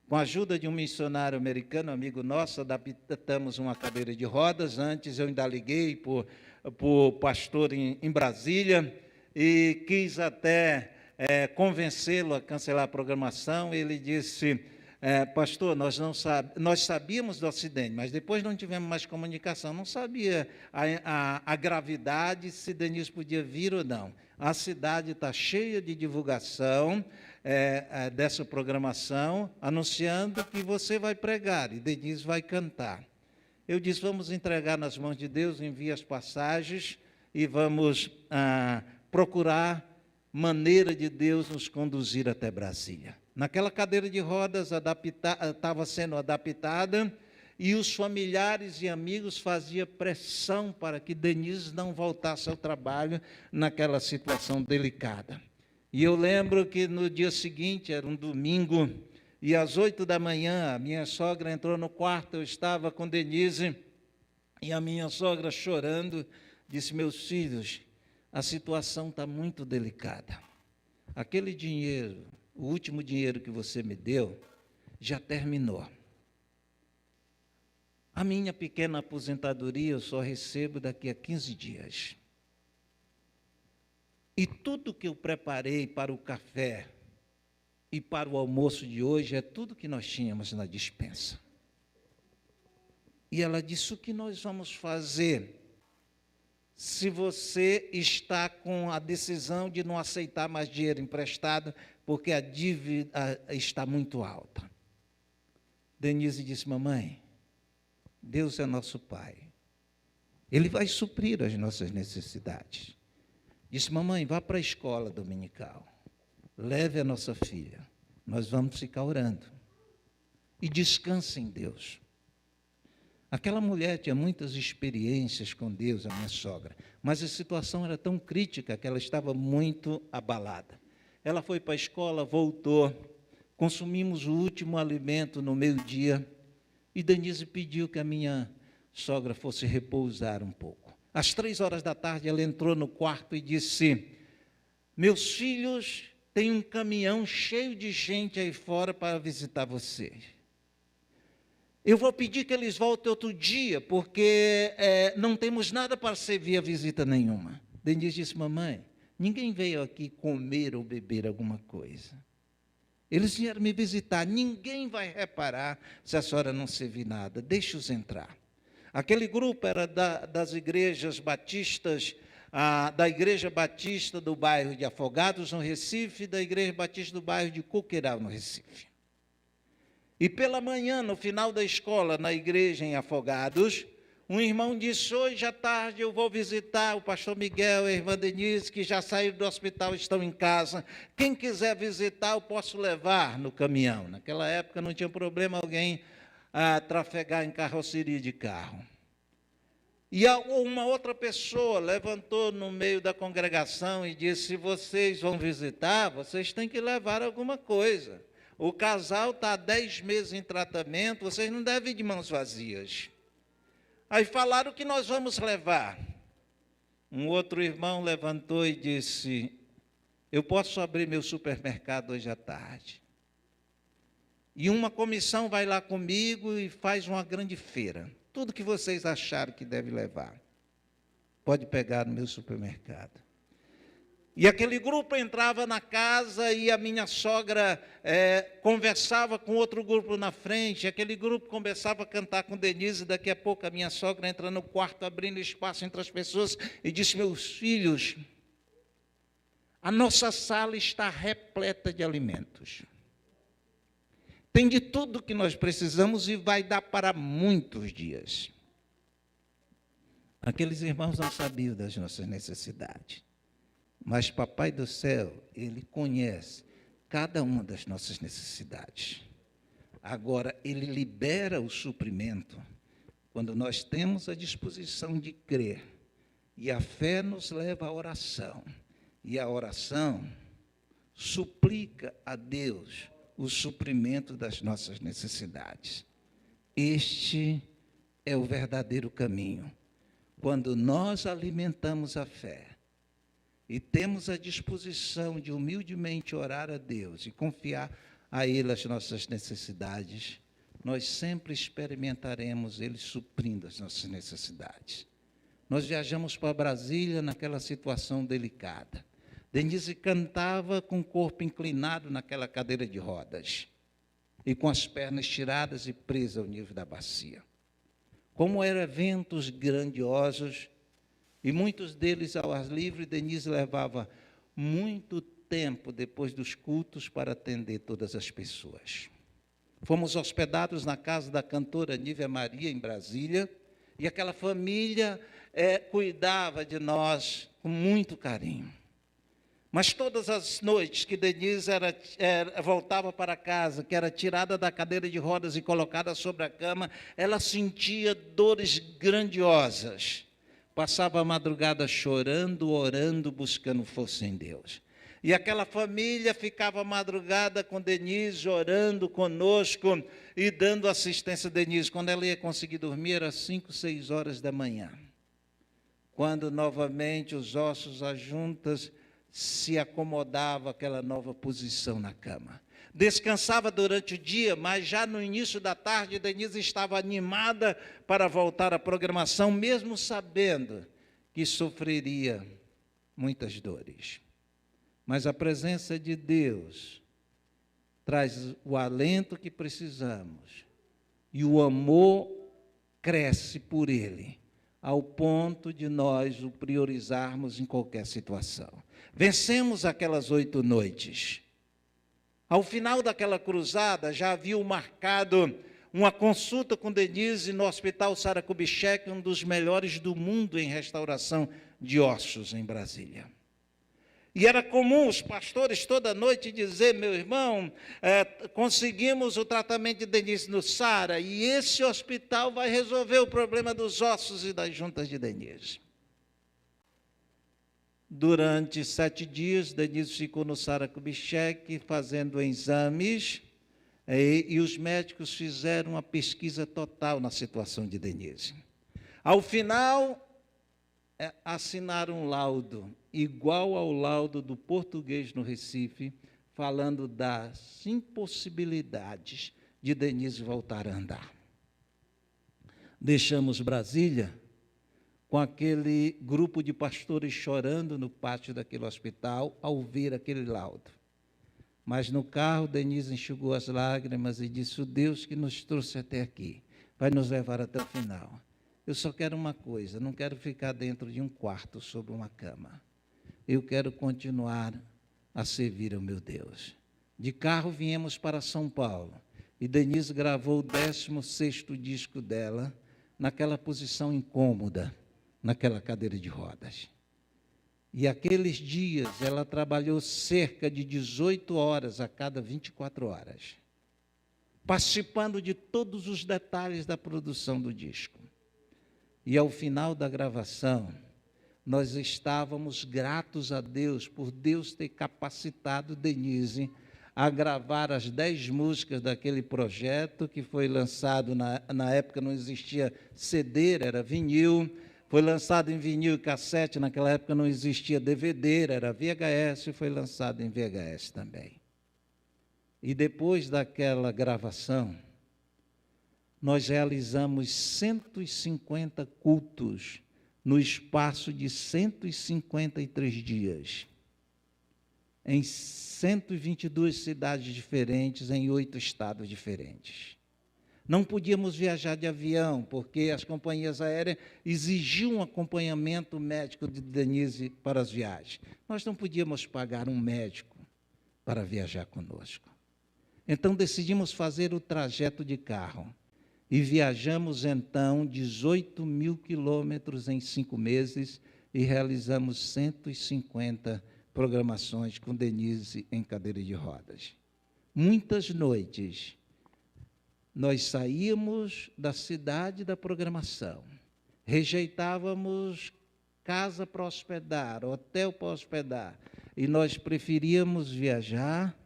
Com a ajuda de um missionário americano, amigo nosso, adaptamos uma cadeira de rodas. Antes eu ainda liguei para o pastor em Brasília e quis até convencê-lo a cancelar a programação. Ele disse, pastor, nós sabíamos do acidente, mas depois não tivemos mais comunicação, não sabia a gravidade, se Denise podia vir ou não. A cidade está cheia de divulgação dessa programação, anunciando que você vai pregar e Denise vai cantar. Eu disse, vamos entregar nas mãos de Deus, envia as passagens e vamos procurar maneira de Deus nos conduzir até Brasília. Naquela cadeira de rodas estava sendo adaptada e os familiares e amigos faziam pressão para que Denise não voltasse ao trabalho naquela situação delicada. E eu lembro que no dia seguinte, era um domingo, e às 8 da manhã, a minha sogra entrou no quarto, eu estava com Denise, e a minha sogra chorando, disse, meus filhos, a situação está muito delicada. Aquele dinheiro, o último dinheiro que você me deu, já terminou. A minha pequena aposentadoria eu só recebo daqui a 15 dias. E tudo que eu preparei para o café e para o almoço de hoje é tudo que nós tínhamos na despensa. E ela disse, o que nós vamos fazer se você está com a decisão de não aceitar mais dinheiro emprestado porque a dívida está muito alta? Denise disse, mamãe, Deus é nosso Pai. Ele vai suprir as nossas necessidades. Disse, mamãe, vá para a escola dominical, leve a nossa filha, nós vamos ficar orando. E descanse em Deus. Aquela mulher tinha muitas experiências com Deus, a minha sogra, mas a situação era tão crítica que ela estava muito abalada. Ela foi para a escola, voltou, consumimos o último alimento no meio-dia, e Denise pediu que a minha sogra fosse repousar um pouco. Às 3 horas da tarde, ela entrou no quarto e disse, meus filhos têm um caminhão cheio de gente aí fora para visitar vocês. Eu vou pedir que eles voltem outro dia, porque não temos nada para servir a visita nenhuma. Denise disse, mamãe, ninguém veio aqui comer ou beber alguma coisa. Eles vieram me visitar, ninguém vai reparar se a senhora não servir nada, deixe-os entrar. Aquele grupo era das igrejas batistas, da Igreja Batista do bairro de Afogados, no Recife, e da Igreja Batista do bairro de Coqueiral, no Recife. E pela manhã, no final da escola, na igreja em Afogados, um irmão disse, hoje à tarde eu vou visitar o pastor Miguel e a irmã Denise, que já saíram do hospital, estão em casa. Quem quiser visitar, eu posso levar no caminhão. Naquela época não tinha problema alguém trafegar em carroceria de carro. E uma outra pessoa levantou no meio da congregação e disse, se vocês vão visitar, vocês têm que levar alguma coisa. O casal está há 10 meses em tratamento, vocês não devem ir de mãos vazias. Aí falaram que nós vamos levar. Um outro irmão levantou e disse, eu posso abrir meu supermercado hoje à tarde. E uma comissão vai lá comigo e faz uma grande feira. Tudo que vocês acharem que deve levar, pode pegar no meu supermercado. E aquele grupo entrava na casa e a minha sogra conversava com outro grupo na frente, aquele grupo começava a cantar com Denise, daqui a pouco a minha sogra entra no quarto, abrindo espaço entre as pessoas, e disse, meus filhos, a nossa sala está repleta de alimentos. Tem de tudo que nós precisamos e vai dar para muitos dias. Aqueles irmãos não sabiam das nossas necessidades. Mas Papai do Céu, Ele conhece cada uma das nossas necessidades. Agora, Ele libera o suprimento quando nós temos a disposição de crer. E a fé nos leva à oração. E a oração suplica a Deus o suprimento das nossas necessidades. Este é o verdadeiro caminho. Quando nós alimentamos a fé e temos a disposição de humildemente orar a Deus e confiar a Ele as nossas necessidades, nós sempre experimentaremos Ele suprindo as nossas necessidades. Nós viajamos para Brasília naquela situação delicada. Denise cantava com o corpo inclinado naquela cadeira de rodas e com as pernas tiradas e presas ao nível da bacia. Como eram eventos grandiosos, e muitos deles ao ar livre, Denise levava muito tempo depois dos cultos para atender todas as pessoas. Fomos hospedados na casa da cantora Nívia Maria, em Brasília, e aquela família cuidava de nós com muito carinho. Mas todas as noites que Denise voltava para casa, que era tirada da cadeira de rodas e colocada sobre a cama, ela sentia dores grandiosas. Passava a madrugada chorando, orando, buscando força em Deus. E aquela família ficava a madrugada com Denise, orando conosco e dando assistência a Denise. Quando ela ia conseguir dormir, era 5, 6 horas da manhã. Quando novamente os ossos, as juntas, se acomodava aquela nova posição na cama. Descansava durante o dia, mas já no início da tarde, Denise estava animada para voltar à programação, mesmo sabendo que sofreria muitas dores. Mas a presença de Deus traz o alento que precisamos, e o amor cresce por Ele, ao ponto de nós o priorizarmos em qualquer situação. Vencemos aquelas 8 noites. Ao final daquela cruzada, já havia marcado uma consulta com Denise no Hospital Sara Kubitschek, um dos melhores do mundo em restauração de ossos em Brasília. E era comum os pastores toda noite dizer: meu irmão, conseguimos o tratamento de Denise no Sara, e esse hospital vai resolver o problema dos ossos e das juntas de Denise. Durante 7 dias, Denise ficou no Sara Kubitschek fazendo exames, e os médicos fizeram uma pesquisa total na situação de Denise. Ao final, assinaram um laudo, igual ao laudo do português no Recife, falando das impossibilidades de Denise voltar a andar. Deixamos Brasília com aquele grupo de pastores chorando no pátio daquele hospital ao ver aquele laudo. Mas no carro, Denise enxugou as lágrimas e disse: o Deus que nos trouxe até aqui vai nos levar até o final. Eu só quero uma coisa, não quero ficar dentro de um quarto sobre uma cama. Eu quero continuar a servir ao meu Deus. De carro viemos para São Paulo, e Denise gravou o 16º disco dela, naquela posição incômoda, naquela cadeira de rodas. E aqueles dias ela trabalhou cerca de 18 horas a cada 24 horas, participando de todos os detalhes da produção do disco. E ao final da gravação, nós estávamos gratos a Deus por Deus ter capacitado Denise a gravar as 10 músicas daquele projeto que foi lançado, na época não existia CD, era vinil, foi lançado em vinil e cassete, naquela época não existia DVD, era VHS, e foi lançado em VHS também. E depois daquela gravação, nós realizamos 150 cultos no espaço de 153 dias, em 122 cidades diferentes, em 8 estados diferentes. Não podíamos viajar de avião, porque as companhias aéreas exigiam um acompanhamento médico de Denise para as viagens. Nós não podíamos pagar um médico para viajar conosco. Então, decidimos fazer o trajeto de carro. E viajamos, então, 18.000 quilômetros em 5 meses e realizamos 150 programações com Denise em cadeira de rodas. Muitas noites, nós saíamos da cidade da programação, rejeitávamos casa para hospedar, hotel para hospedar, e nós preferíamos viajar,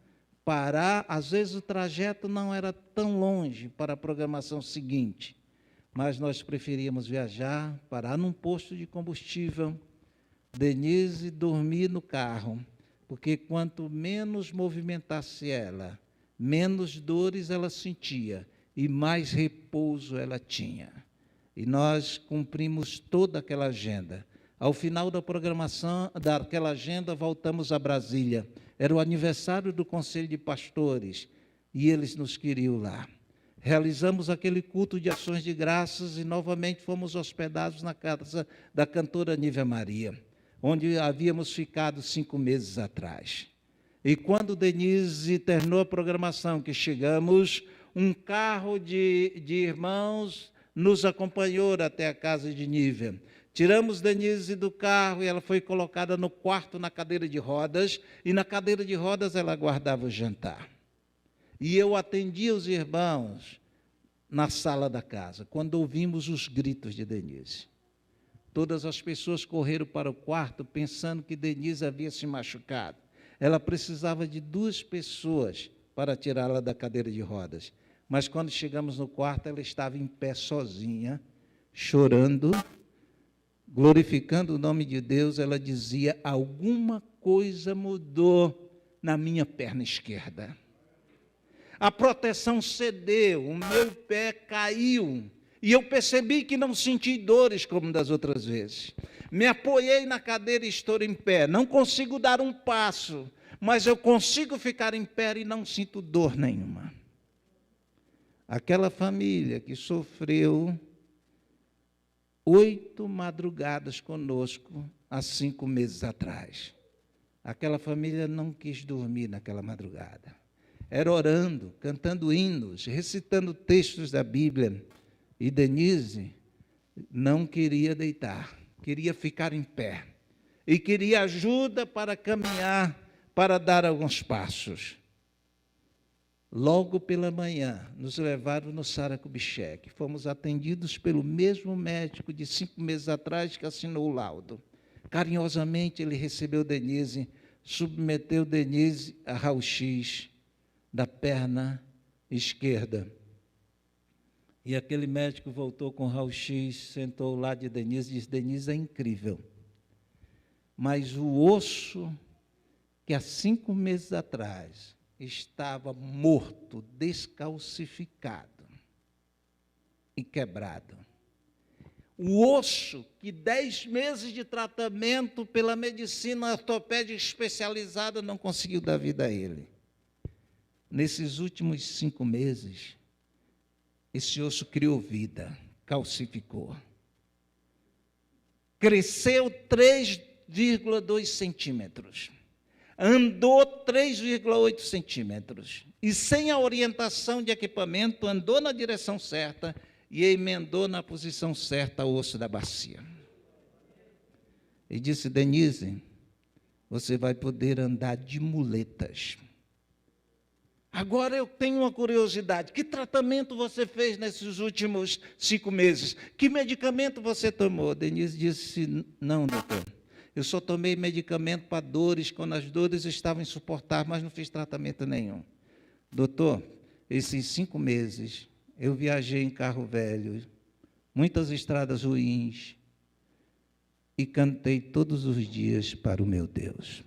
parar, às vezes o trajeto não era tão longe para a programação seguinte, mas nós preferíamos viajar, parar num posto de combustível, Denise dormir no carro, porque quanto menos movimentasse ela, menos dores ela sentia e mais repouso ela tinha. E nós cumprimos toda aquela agenda. Ao final da programação daquela agenda, voltamos a Brasília. Era o aniversário do Conselho de Pastores e eles nos queriam lá. Realizamos aquele culto de ações de graças e novamente fomos hospedados na casa da cantora Nívia Maria, onde havíamos ficado 5 meses atrás. E quando Denise terminou a programação, que chegamos, um carro de irmãos nos acompanhou até a casa de Nívia. Tiramos Denise do carro e ela foi colocada no quarto na cadeira de rodas, e na cadeira de rodas ela guardava o jantar. E eu atendia os irmãos na sala da casa, quando ouvimos os gritos de Denise. Todas as pessoas correram para o quarto pensando que Denise havia se machucado. Ela precisava de 2 pessoas para tirá-la da cadeira de rodas. Mas quando chegamos no quarto, ela estava em pé sozinha, chorando, glorificando o nome de Deus. Ela dizia: alguma coisa mudou na minha perna esquerda. A proteção cedeu, o meu pé caiu. E eu percebi que não senti dores como das outras vezes. Me apoiei na cadeira e estou em pé. Não consigo dar um passo, mas eu consigo ficar em pé e não sinto dor nenhuma. Aquela família que sofreu 8 madrugadas conosco há 5 meses atrás. Aquela família não quis dormir naquela madrugada. Era orando, cantando hinos, recitando textos da Bíblia. E Denise não queria deitar, queria ficar em pé. E queria ajuda para caminhar, para dar alguns passos. Logo pela manhã, nos levaram no Sara Kubitschek. Fomos atendidos pelo mesmo médico de 5 meses atrás que assinou o laudo. Carinhosamente, ele recebeu Denise, submeteu Denise a raio-x da perna esquerda. E aquele médico voltou com o raio-x, sentou ao lado de Denise e disse: Denise, é incrível, mas o osso que há 5 meses atrás estava morto, descalcificado e quebrado. O osso que 10 meses de tratamento pela medicina ortopédica especializada não conseguiu dar vida a ele. Nesses últimos 5 meses, esse osso criou vida, calcificou. Cresceu 3,2 centímetros. Andou 3,8 centímetros. E sem a orientação de equipamento, andou na direção certa e emendou na posição certa o osso da bacia. E disse: Denise, você vai poder andar de muletas. Agora eu tenho uma curiosidade: que tratamento você fez nesses últimos 5 meses? Que medicamento você tomou? Denise disse: não, doutor, eu só tomei medicamento para dores, quando as dores estavam insuportáveis, mas não fiz tratamento nenhum. Doutor, esses 5 meses eu viajei em carro velho, muitas estradas ruins, e cantei todos os dias para o meu Deus.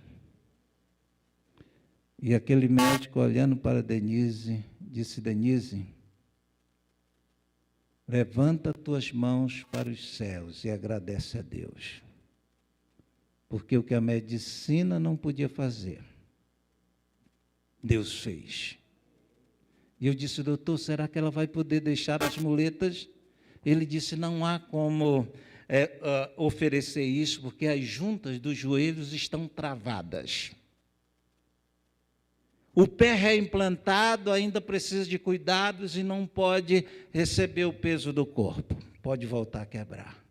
E aquele médico, olhando para Denise, disse: Denise, levanta tuas mãos para os céus e agradece a Deus. Porque o que a medicina não podia fazer, Deus fez. E eu disse: doutor, será que ela vai poder deixar as muletas? Ele disse: não há como oferecer isso, porque as juntas dos joelhos estão travadas. O pé reimplantado ainda precisa de cuidados e não pode receber o peso do corpo. Pode voltar a quebrar.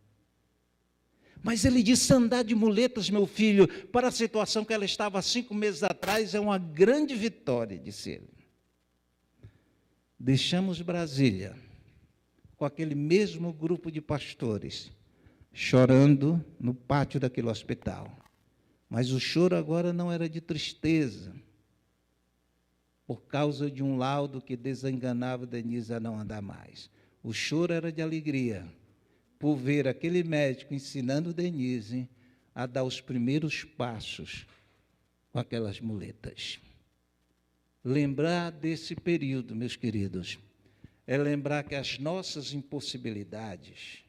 Mas ele disse: andar de muletas, meu filho, para a situação que ela estava há 5 meses atrás, é uma grande vitória, disse ele. Deixamos Brasília com aquele mesmo grupo de pastores chorando no pátio daquele hospital. Mas o choro agora não era de tristeza, por causa de um laudo que desenganava Denise a não andar mais. O choro era de alegria, por ver aquele médico ensinando Denise a dar os primeiros passos com aquelas muletas. Lembrar desse período, meus queridos, é lembrar que as nossas impossibilidades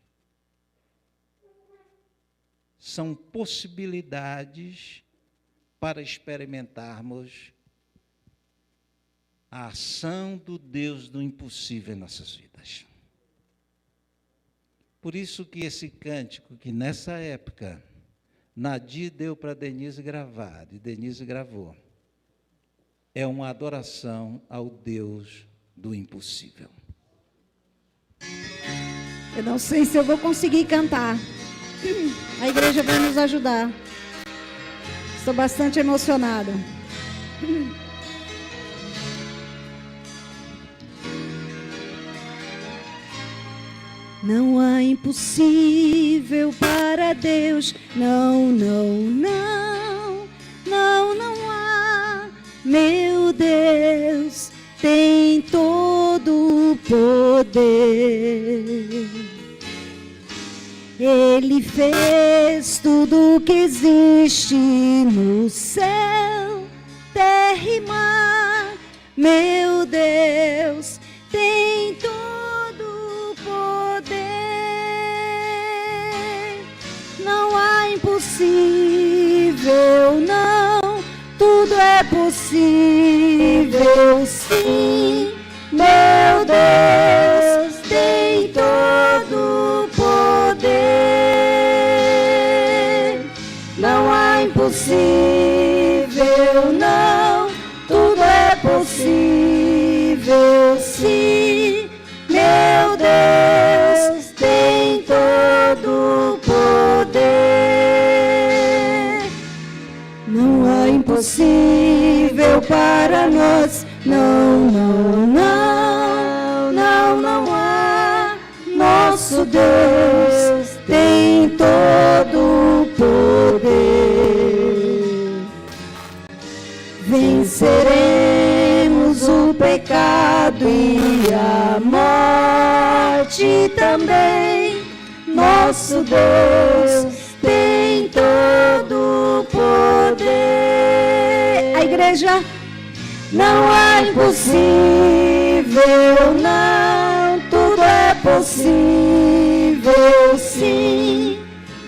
são possibilidades para experimentarmos a ação do Deus do impossível em nossas vidas. Por isso que esse cântico, que nessa época, Nadir deu para Denise gravar, e Denise gravou, é uma adoração ao Deus do impossível. Eu não sei se eu vou conseguir cantar. A igreja vai nos ajudar. Estou bastante emocionada. Não há impossível para Deus. Não, não, não. Não, não há. Meu Deus tem todo o poder. Ele fez tudo que existe no céu, terra e mar. Meu Deus tem todo o poder. Não há impossível, não. Tudo é possível, sim. Meu Deus tem todo o poder. Não há impossível, não. Tudo é possível, sim. Meu Deus tem todo o poder. Não há impossível para nós. Não, não, não. Não, não há. Nosso Deus tem todo o poder. Venceremos o pecado e a morte também. Nosso Deus tem todo o poder. A igreja. Não há impossível, não. Tudo é possível, sim.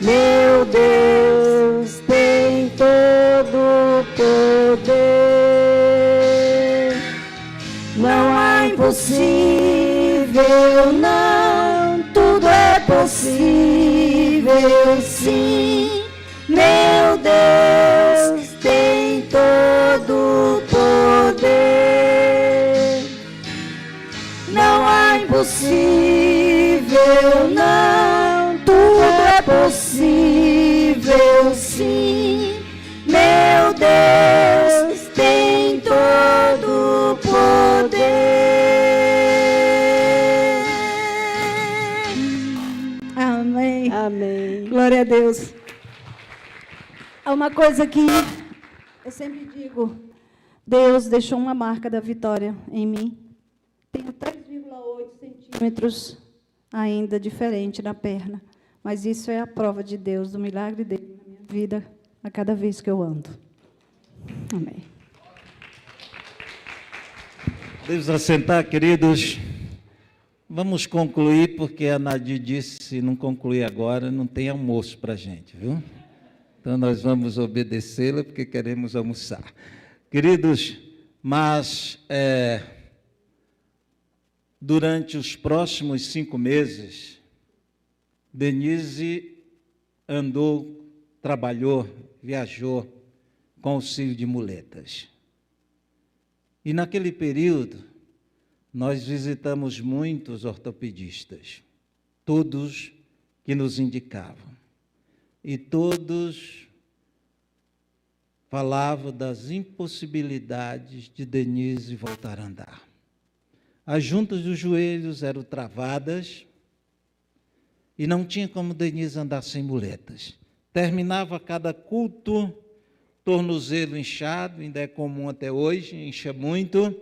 Meu Deus tem todo o poder. Não há impossível, não. Tudo é possível, sim. Meu Deus tem todo o poder. Não há impossível, não. Tudo é possível, sim. Meu Deus tem todo o poder. Amém. Amém. Glória a Deus. Há uma coisa que eu sempre digo, Deus deixou uma marca da vitória em mim. Tenho 3,8 centímetros ainda diferente na perna, mas isso é a prova de Deus, do milagre dele na minha vida, a cada vez que eu ando. Amém. Podemos assentar, queridos. Vamos concluir, porque a Nadir disse, se não concluir agora, não tem almoço para a gente, viu? Então, nós vamos obedecê-la, porque queremos almoçar. Queridos, mas durante os próximos 5 meses, Denise andou, trabalhou, viajou com auxílio de muletas. E naquele período, nós visitamos muitos ortopedistas, todos que nos indicavam. E todos falavam das impossibilidades de Denise voltar a andar. As juntas dos joelhos eram travadas, E não tinha como Denise andar sem muletas. Terminava cada culto, tornozelo inchado, ainda é comum até hoje, incha muito,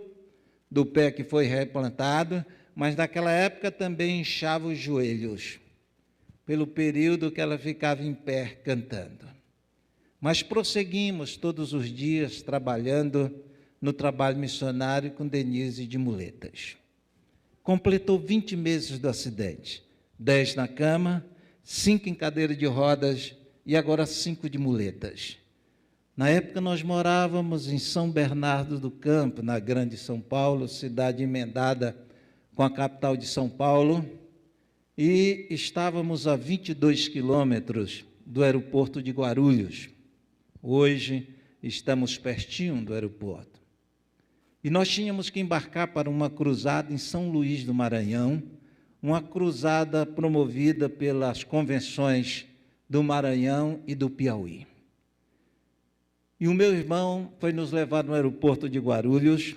do pé que foi replantado, mas naquela época também inchava os joelhos, pelo período que ela ficava em pé cantando. Mas prosseguimos todos os dias trabalhando no trabalho missionário com Denise de muletas. Completou 20 meses do acidente, 10 na cama, 5 em cadeira de rodas e agora 5 de muletas. Na época nós morávamos em São Bernardo do Campo, na Grande São Paulo, cidade emendada com a capital de São Paulo, e estávamos a 22 quilômetros do aeroporto de Guarulhos. Hoje estamos pertinho do aeroporto. E nós tínhamos que embarcar para uma cruzada em São Luís do Maranhão, uma cruzada promovida pelas convenções do Maranhão e do Piauí. E o meu irmão foi nos levar no aeroporto de Guarulhos,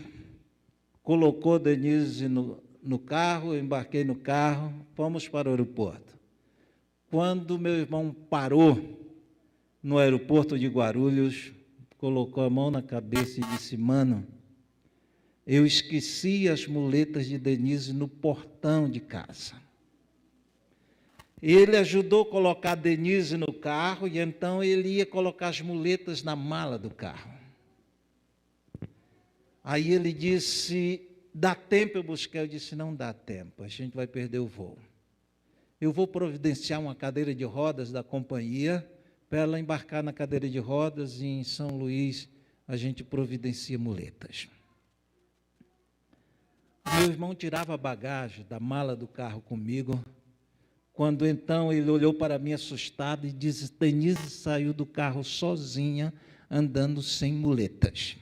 colocou Denise no carro, eu embarquei no carro, fomos para o aeroporto. Quando meu irmão parou no aeroporto de Guarulhos, colocou a mão na cabeça e disse: mano, eu esqueci as muletas de Denise no portão de casa. Ele ajudou a colocar a Denise no carro e então ele ia colocar as muletas na mala do carro. Aí ele disse: dá tempo eu buscar? Eu disse: não dá tempo, a gente vai perder o voo. Eu vou providenciar uma cadeira de rodas da companhia para ela embarcar na cadeira de rodas e em São Luís a gente providencia muletas. Meu irmão tirava a bagagem da mala do carro comigo, quando então ele olhou para mim assustado e disse: Denise saiu do carro sozinha, andando sem muletas.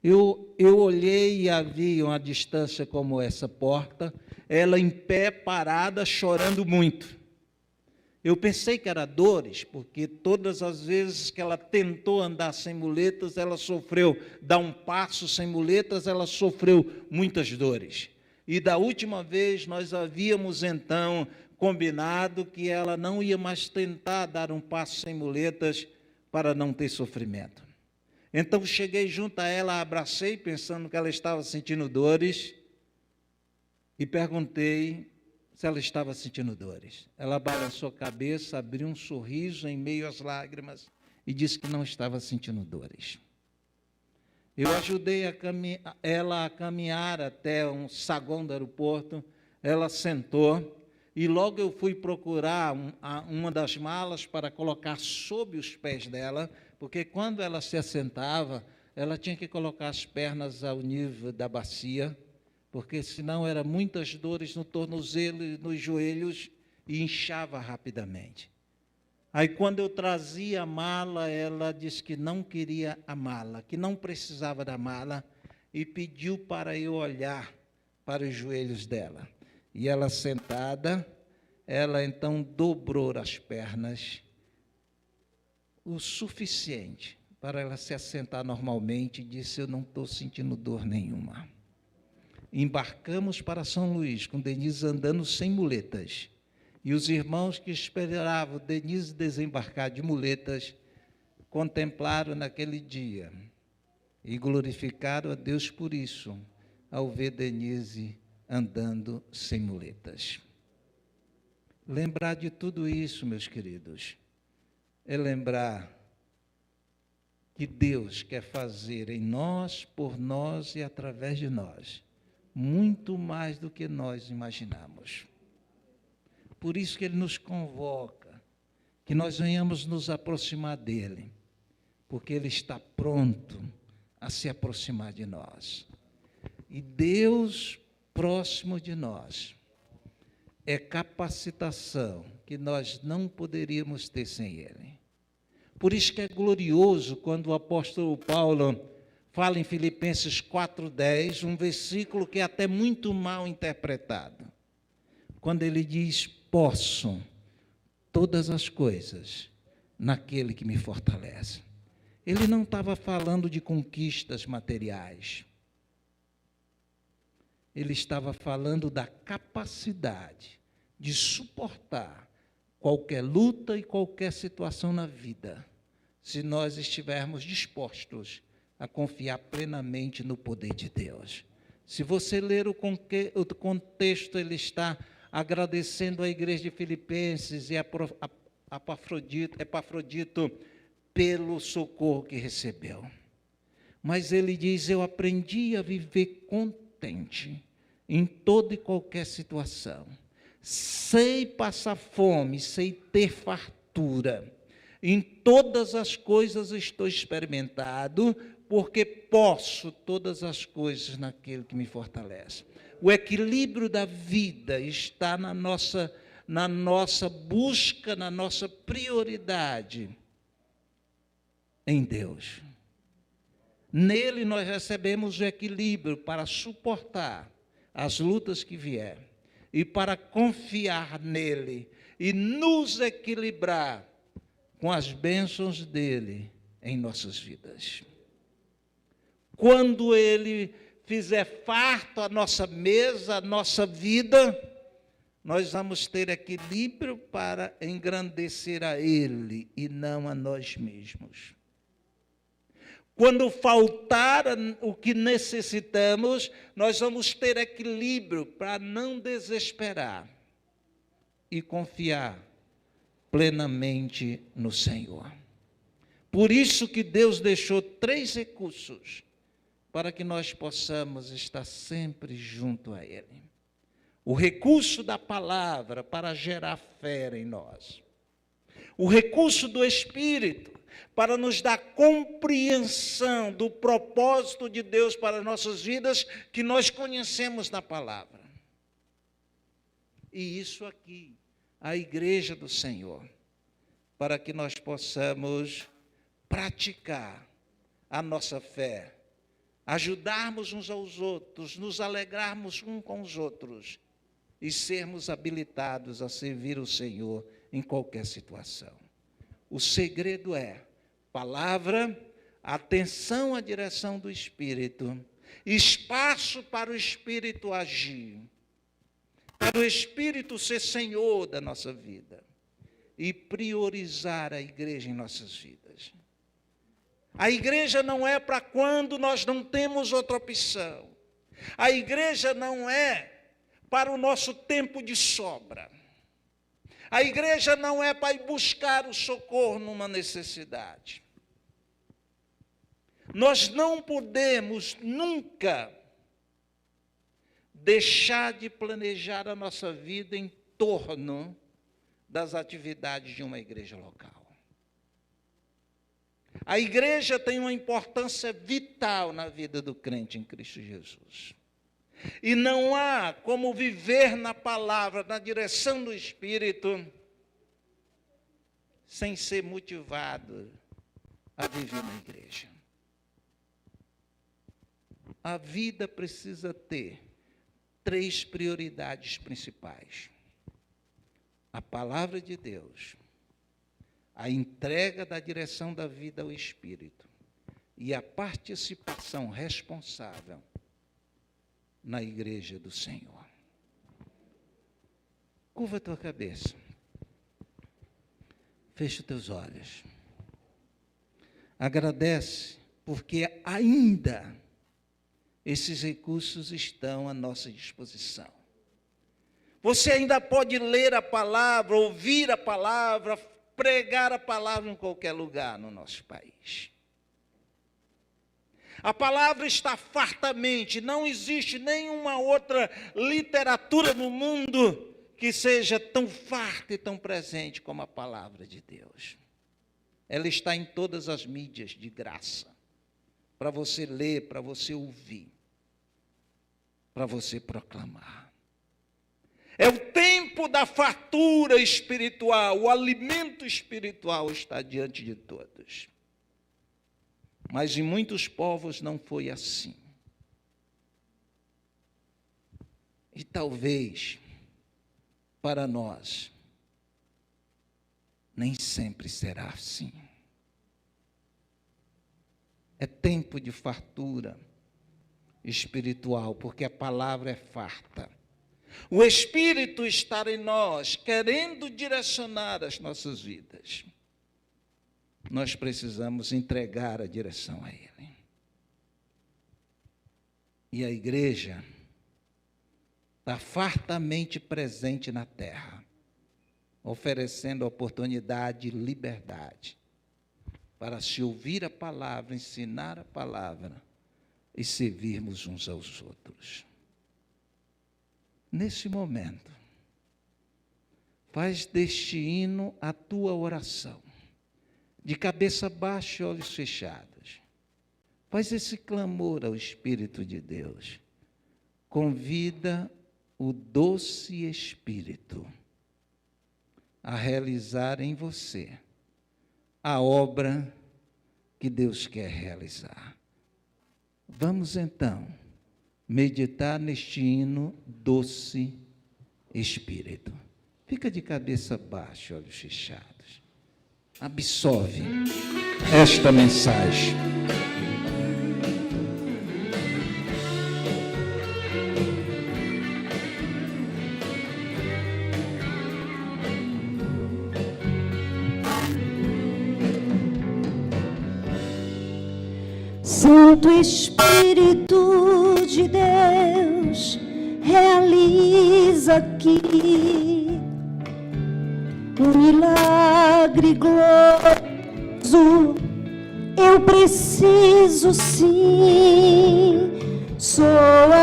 Eu olhei e havia uma distância como essa porta, ela em pé, parada, chorando muito. Eu pensei que era dores, porque todas as vezes que ela tentou andar sem muletas, ela sofreu, dar um passo sem muletas, ela sofreu muitas dores. E da última vez nós havíamos então combinado que ela não ia mais tentar dar um passo sem muletas para não ter sofrimento. Então cheguei junto a ela, abracei, pensando que ela estava sentindo dores, e perguntei se ela estava sentindo dores. Ela balançou a cabeça, abriu um sorriso em meio às lágrimas e disse que não estava sentindo dores. Eu ajudei ela a caminhar até um saguão do aeroporto, ela sentou e logo eu fui procurar uma das malas para colocar sob os pés dela, porque quando ela se assentava, ela tinha que colocar as pernas ao nível da bacia, porque senão eram muitas dores no tornozelo e nos joelhos e inchava rapidamente. Aí quando eu trazia a mala, ela disse que não queria a mala, que não precisava da mala e pediu para eu olhar para os joelhos dela. E ela sentada, ela então dobrou as pernas o suficiente para ela se assentar normalmente e disse: eu não estou sentindo dor nenhuma. Embarcamos para São Luís, com Denise andando sem muletas. E os irmãos que esperavam Denise desembarcar de muletas, contemplaram naquele dia e glorificaram a Deus por isso, ao ver Denise andando sem muletas. Lembrar de tudo isso, meus queridos, é lembrar que Deus quer fazer em nós, por nós e através de nós muito mais do que nós imaginamos. Por isso que Ele nos convoca, que nós venhamos nos aproximar dEle, porque Ele está pronto a se aproximar de nós. E Deus próximo de nós é capacitação que nós não poderíamos ter sem Ele. Por isso que é glorioso quando o apóstolo Paulo fala em Filipenses 4,10, um versículo que é até muito mal interpretado, quando ele diz: posso todas as coisas naquele que me fortalece. Ele não estava falando de conquistas materiais, ele estava falando da capacidade de suportar qualquer luta e qualquer situação na vida, se nós estivermos dispostos a confiar plenamente no poder de Deus. Se você ler o contexto, ele está agradecendo à igreja de Filipenses e a Epafrodito pelo socorro que recebeu. Mas ele diz: eu aprendi a viver contente em toda e qualquer situação. Sei passar fome, sei ter fartura. Em todas as coisas estou experimentado, porque posso todas as coisas naquele que me fortalece. O equilíbrio da vida está na nossa busca, na nossa prioridade em Deus. Nele nós recebemos o equilíbrio para suportar as lutas que vierem e para confiar nele e nos equilibrar com as bênçãos dele em nossas vidas. Quando ele fizer farto a nossa mesa, a nossa vida, nós vamos ter equilíbrio para engrandecer a ele e não a nós mesmos. Quando faltar o que necessitamos, nós vamos ter equilíbrio para não desesperar e confiar plenamente no Senhor. Por isso que Deus deixou 3 recursos para que nós possamos estar sempre junto a Ele. O recurso da palavra para gerar fé em nós. O recurso do Espírito para nos dar compreensão do propósito de Deus para as nossas vidas, que nós conhecemos na palavra. E isso aqui, a igreja do Senhor, para que nós possamos praticar a nossa fé, ajudarmos uns aos outros, nos alegrarmos uns com os outros e sermos habilitados a servir o Senhor em qualquer situação. O segredo é palavra, atenção à direção do Espírito, espaço para o Espírito agir, para o Espírito ser Senhor da nossa vida e priorizar a igreja em nossas vidas. A igreja não é para quando nós não temos outra opção. A igreja não é para o nosso tempo de sobra. A igreja não é para ir buscar o socorro numa necessidade. Nós não podemos nunca deixar de planejar a nossa vida em torno das atividades de uma igreja local. A igreja tem uma importância vital na vida do crente em Cristo Jesus. E não há como viver na palavra, na direção do Espírito, sem ser motivado a viver na igreja. A vida precisa ter 3 prioridades principais: a palavra de Deus, a entrega da direção da vida ao Espírito e a participação responsável na igreja do Senhor. Curva a tua cabeça. Fecha os teus olhos. Agradece, porque ainda esses recursos estão à nossa disposição. Você ainda pode ler a palavra, ouvir a palavra, pregar a palavra em qualquer lugar no nosso país. A palavra está fartamente, não existe nenhuma outra literatura no mundo que seja tão farta e tão presente como a palavra de Deus. Ela está em todas as mídias de graça, para você ler, para você ouvir, para você proclamar. É o tempo da fartura espiritual, o alimento espiritual está diante de todos. Mas em muitos povos não foi assim. E talvez, para nós, nem sempre será assim. É tempo de fartura espiritual, porque a palavra é farta. o Espírito estar em nós, querendo direcionar as nossas vidas, nós precisamos entregar a direção a Ele. E a igreja está fartamente presente na terra, oferecendo oportunidade e liberdade para se ouvir a palavra, ensinar a palavra e servirmos uns aos outros. Nesse momento, faz deste hino a tua oração, de cabeça baixa e olhos fechados. Faz esse clamor ao Espírito de Deus. Convida o doce Espírito a realizar em você a obra que Deus quer realizar. Vamos então meditar neste hino doce Espírito. Fica de cabeça baixa, olhos fechados. Absorve esta mensagem. Santo Espírito de Deus, realiza aqui um milagre glorioso. Eu preciso sim, sou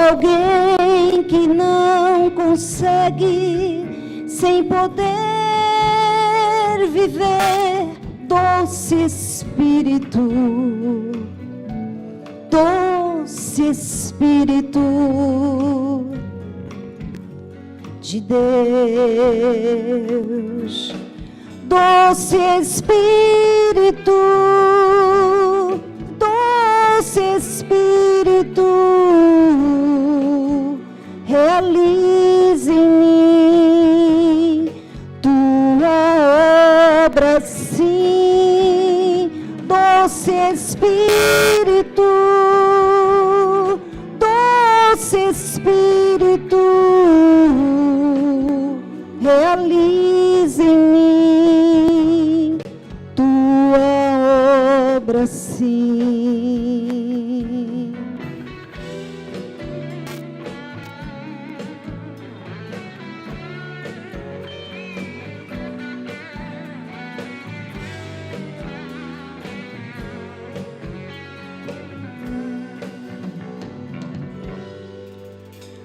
alguém que não consegue sem poder viver. Doce Espírito, doce Espírito de Deus, doce Espírito, doce Espírito, realize em mim tua obra, sim, doce Espírito, doce Espírito, realize em mim tua obra, sim.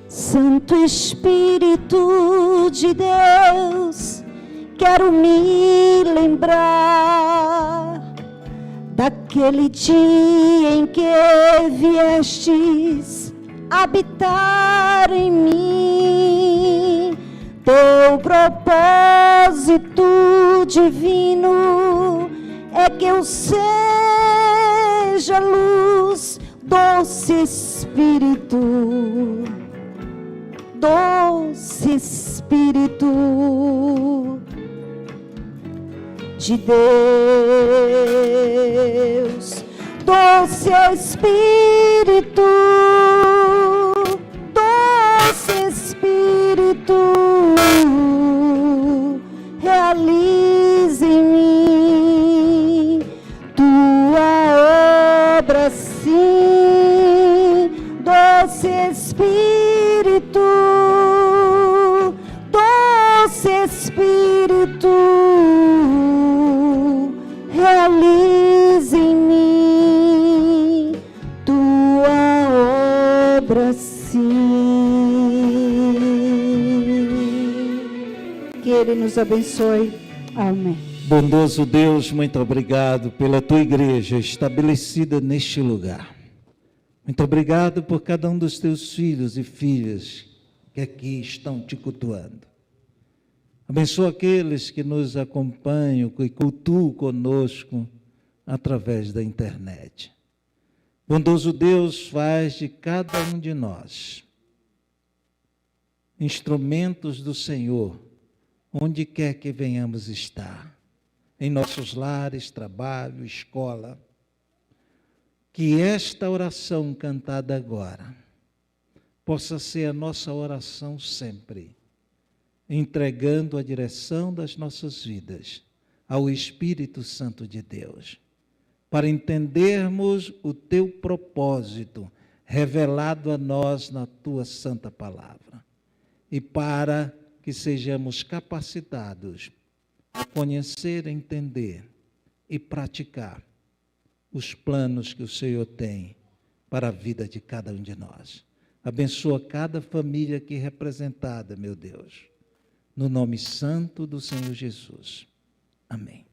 Santo Espírito de Deus, quero me lembrar daquele dia em que viestes habitar em mim. Teu propósito divino é que eu seja luz, doce Espírito, doce Espírito de Deus, doce Espírito, doce Espírito, realize em mim tua obra, sim, doce Espírito, doce Espírito, realize em mim tua obra, sim. Que Ele nos abençoe. Amém. Bondoso Deus, muito obrigado pela tua igreja estabelecida neste lugar. Muito obrigado por cada um dos teus filhos e filhas que aqui estão te cultuando. Abençoa aqueles que nos acompanham, que cultuam conosco através da internet. Bondoso Deus, faz de cada um de nós instrumentos do Senhor, onde quer que venhamos estar, em nossos lares, trabalho, escola. Que esta oração cantada agora possa ser a nossa oração sempre, entregando a direção das nossas vidas ao Espírito Santo de Deus, para entendermos o teu propósito revelado a nós na tua santa palavra, e para que sejamos capacitados a conhecer, entender e praticar os planos que o Senhor tem para a vida de cada um de nós. Abençoa cada família aqui representada, meu Deus, no nome santo do Senhor Jesus. Amém.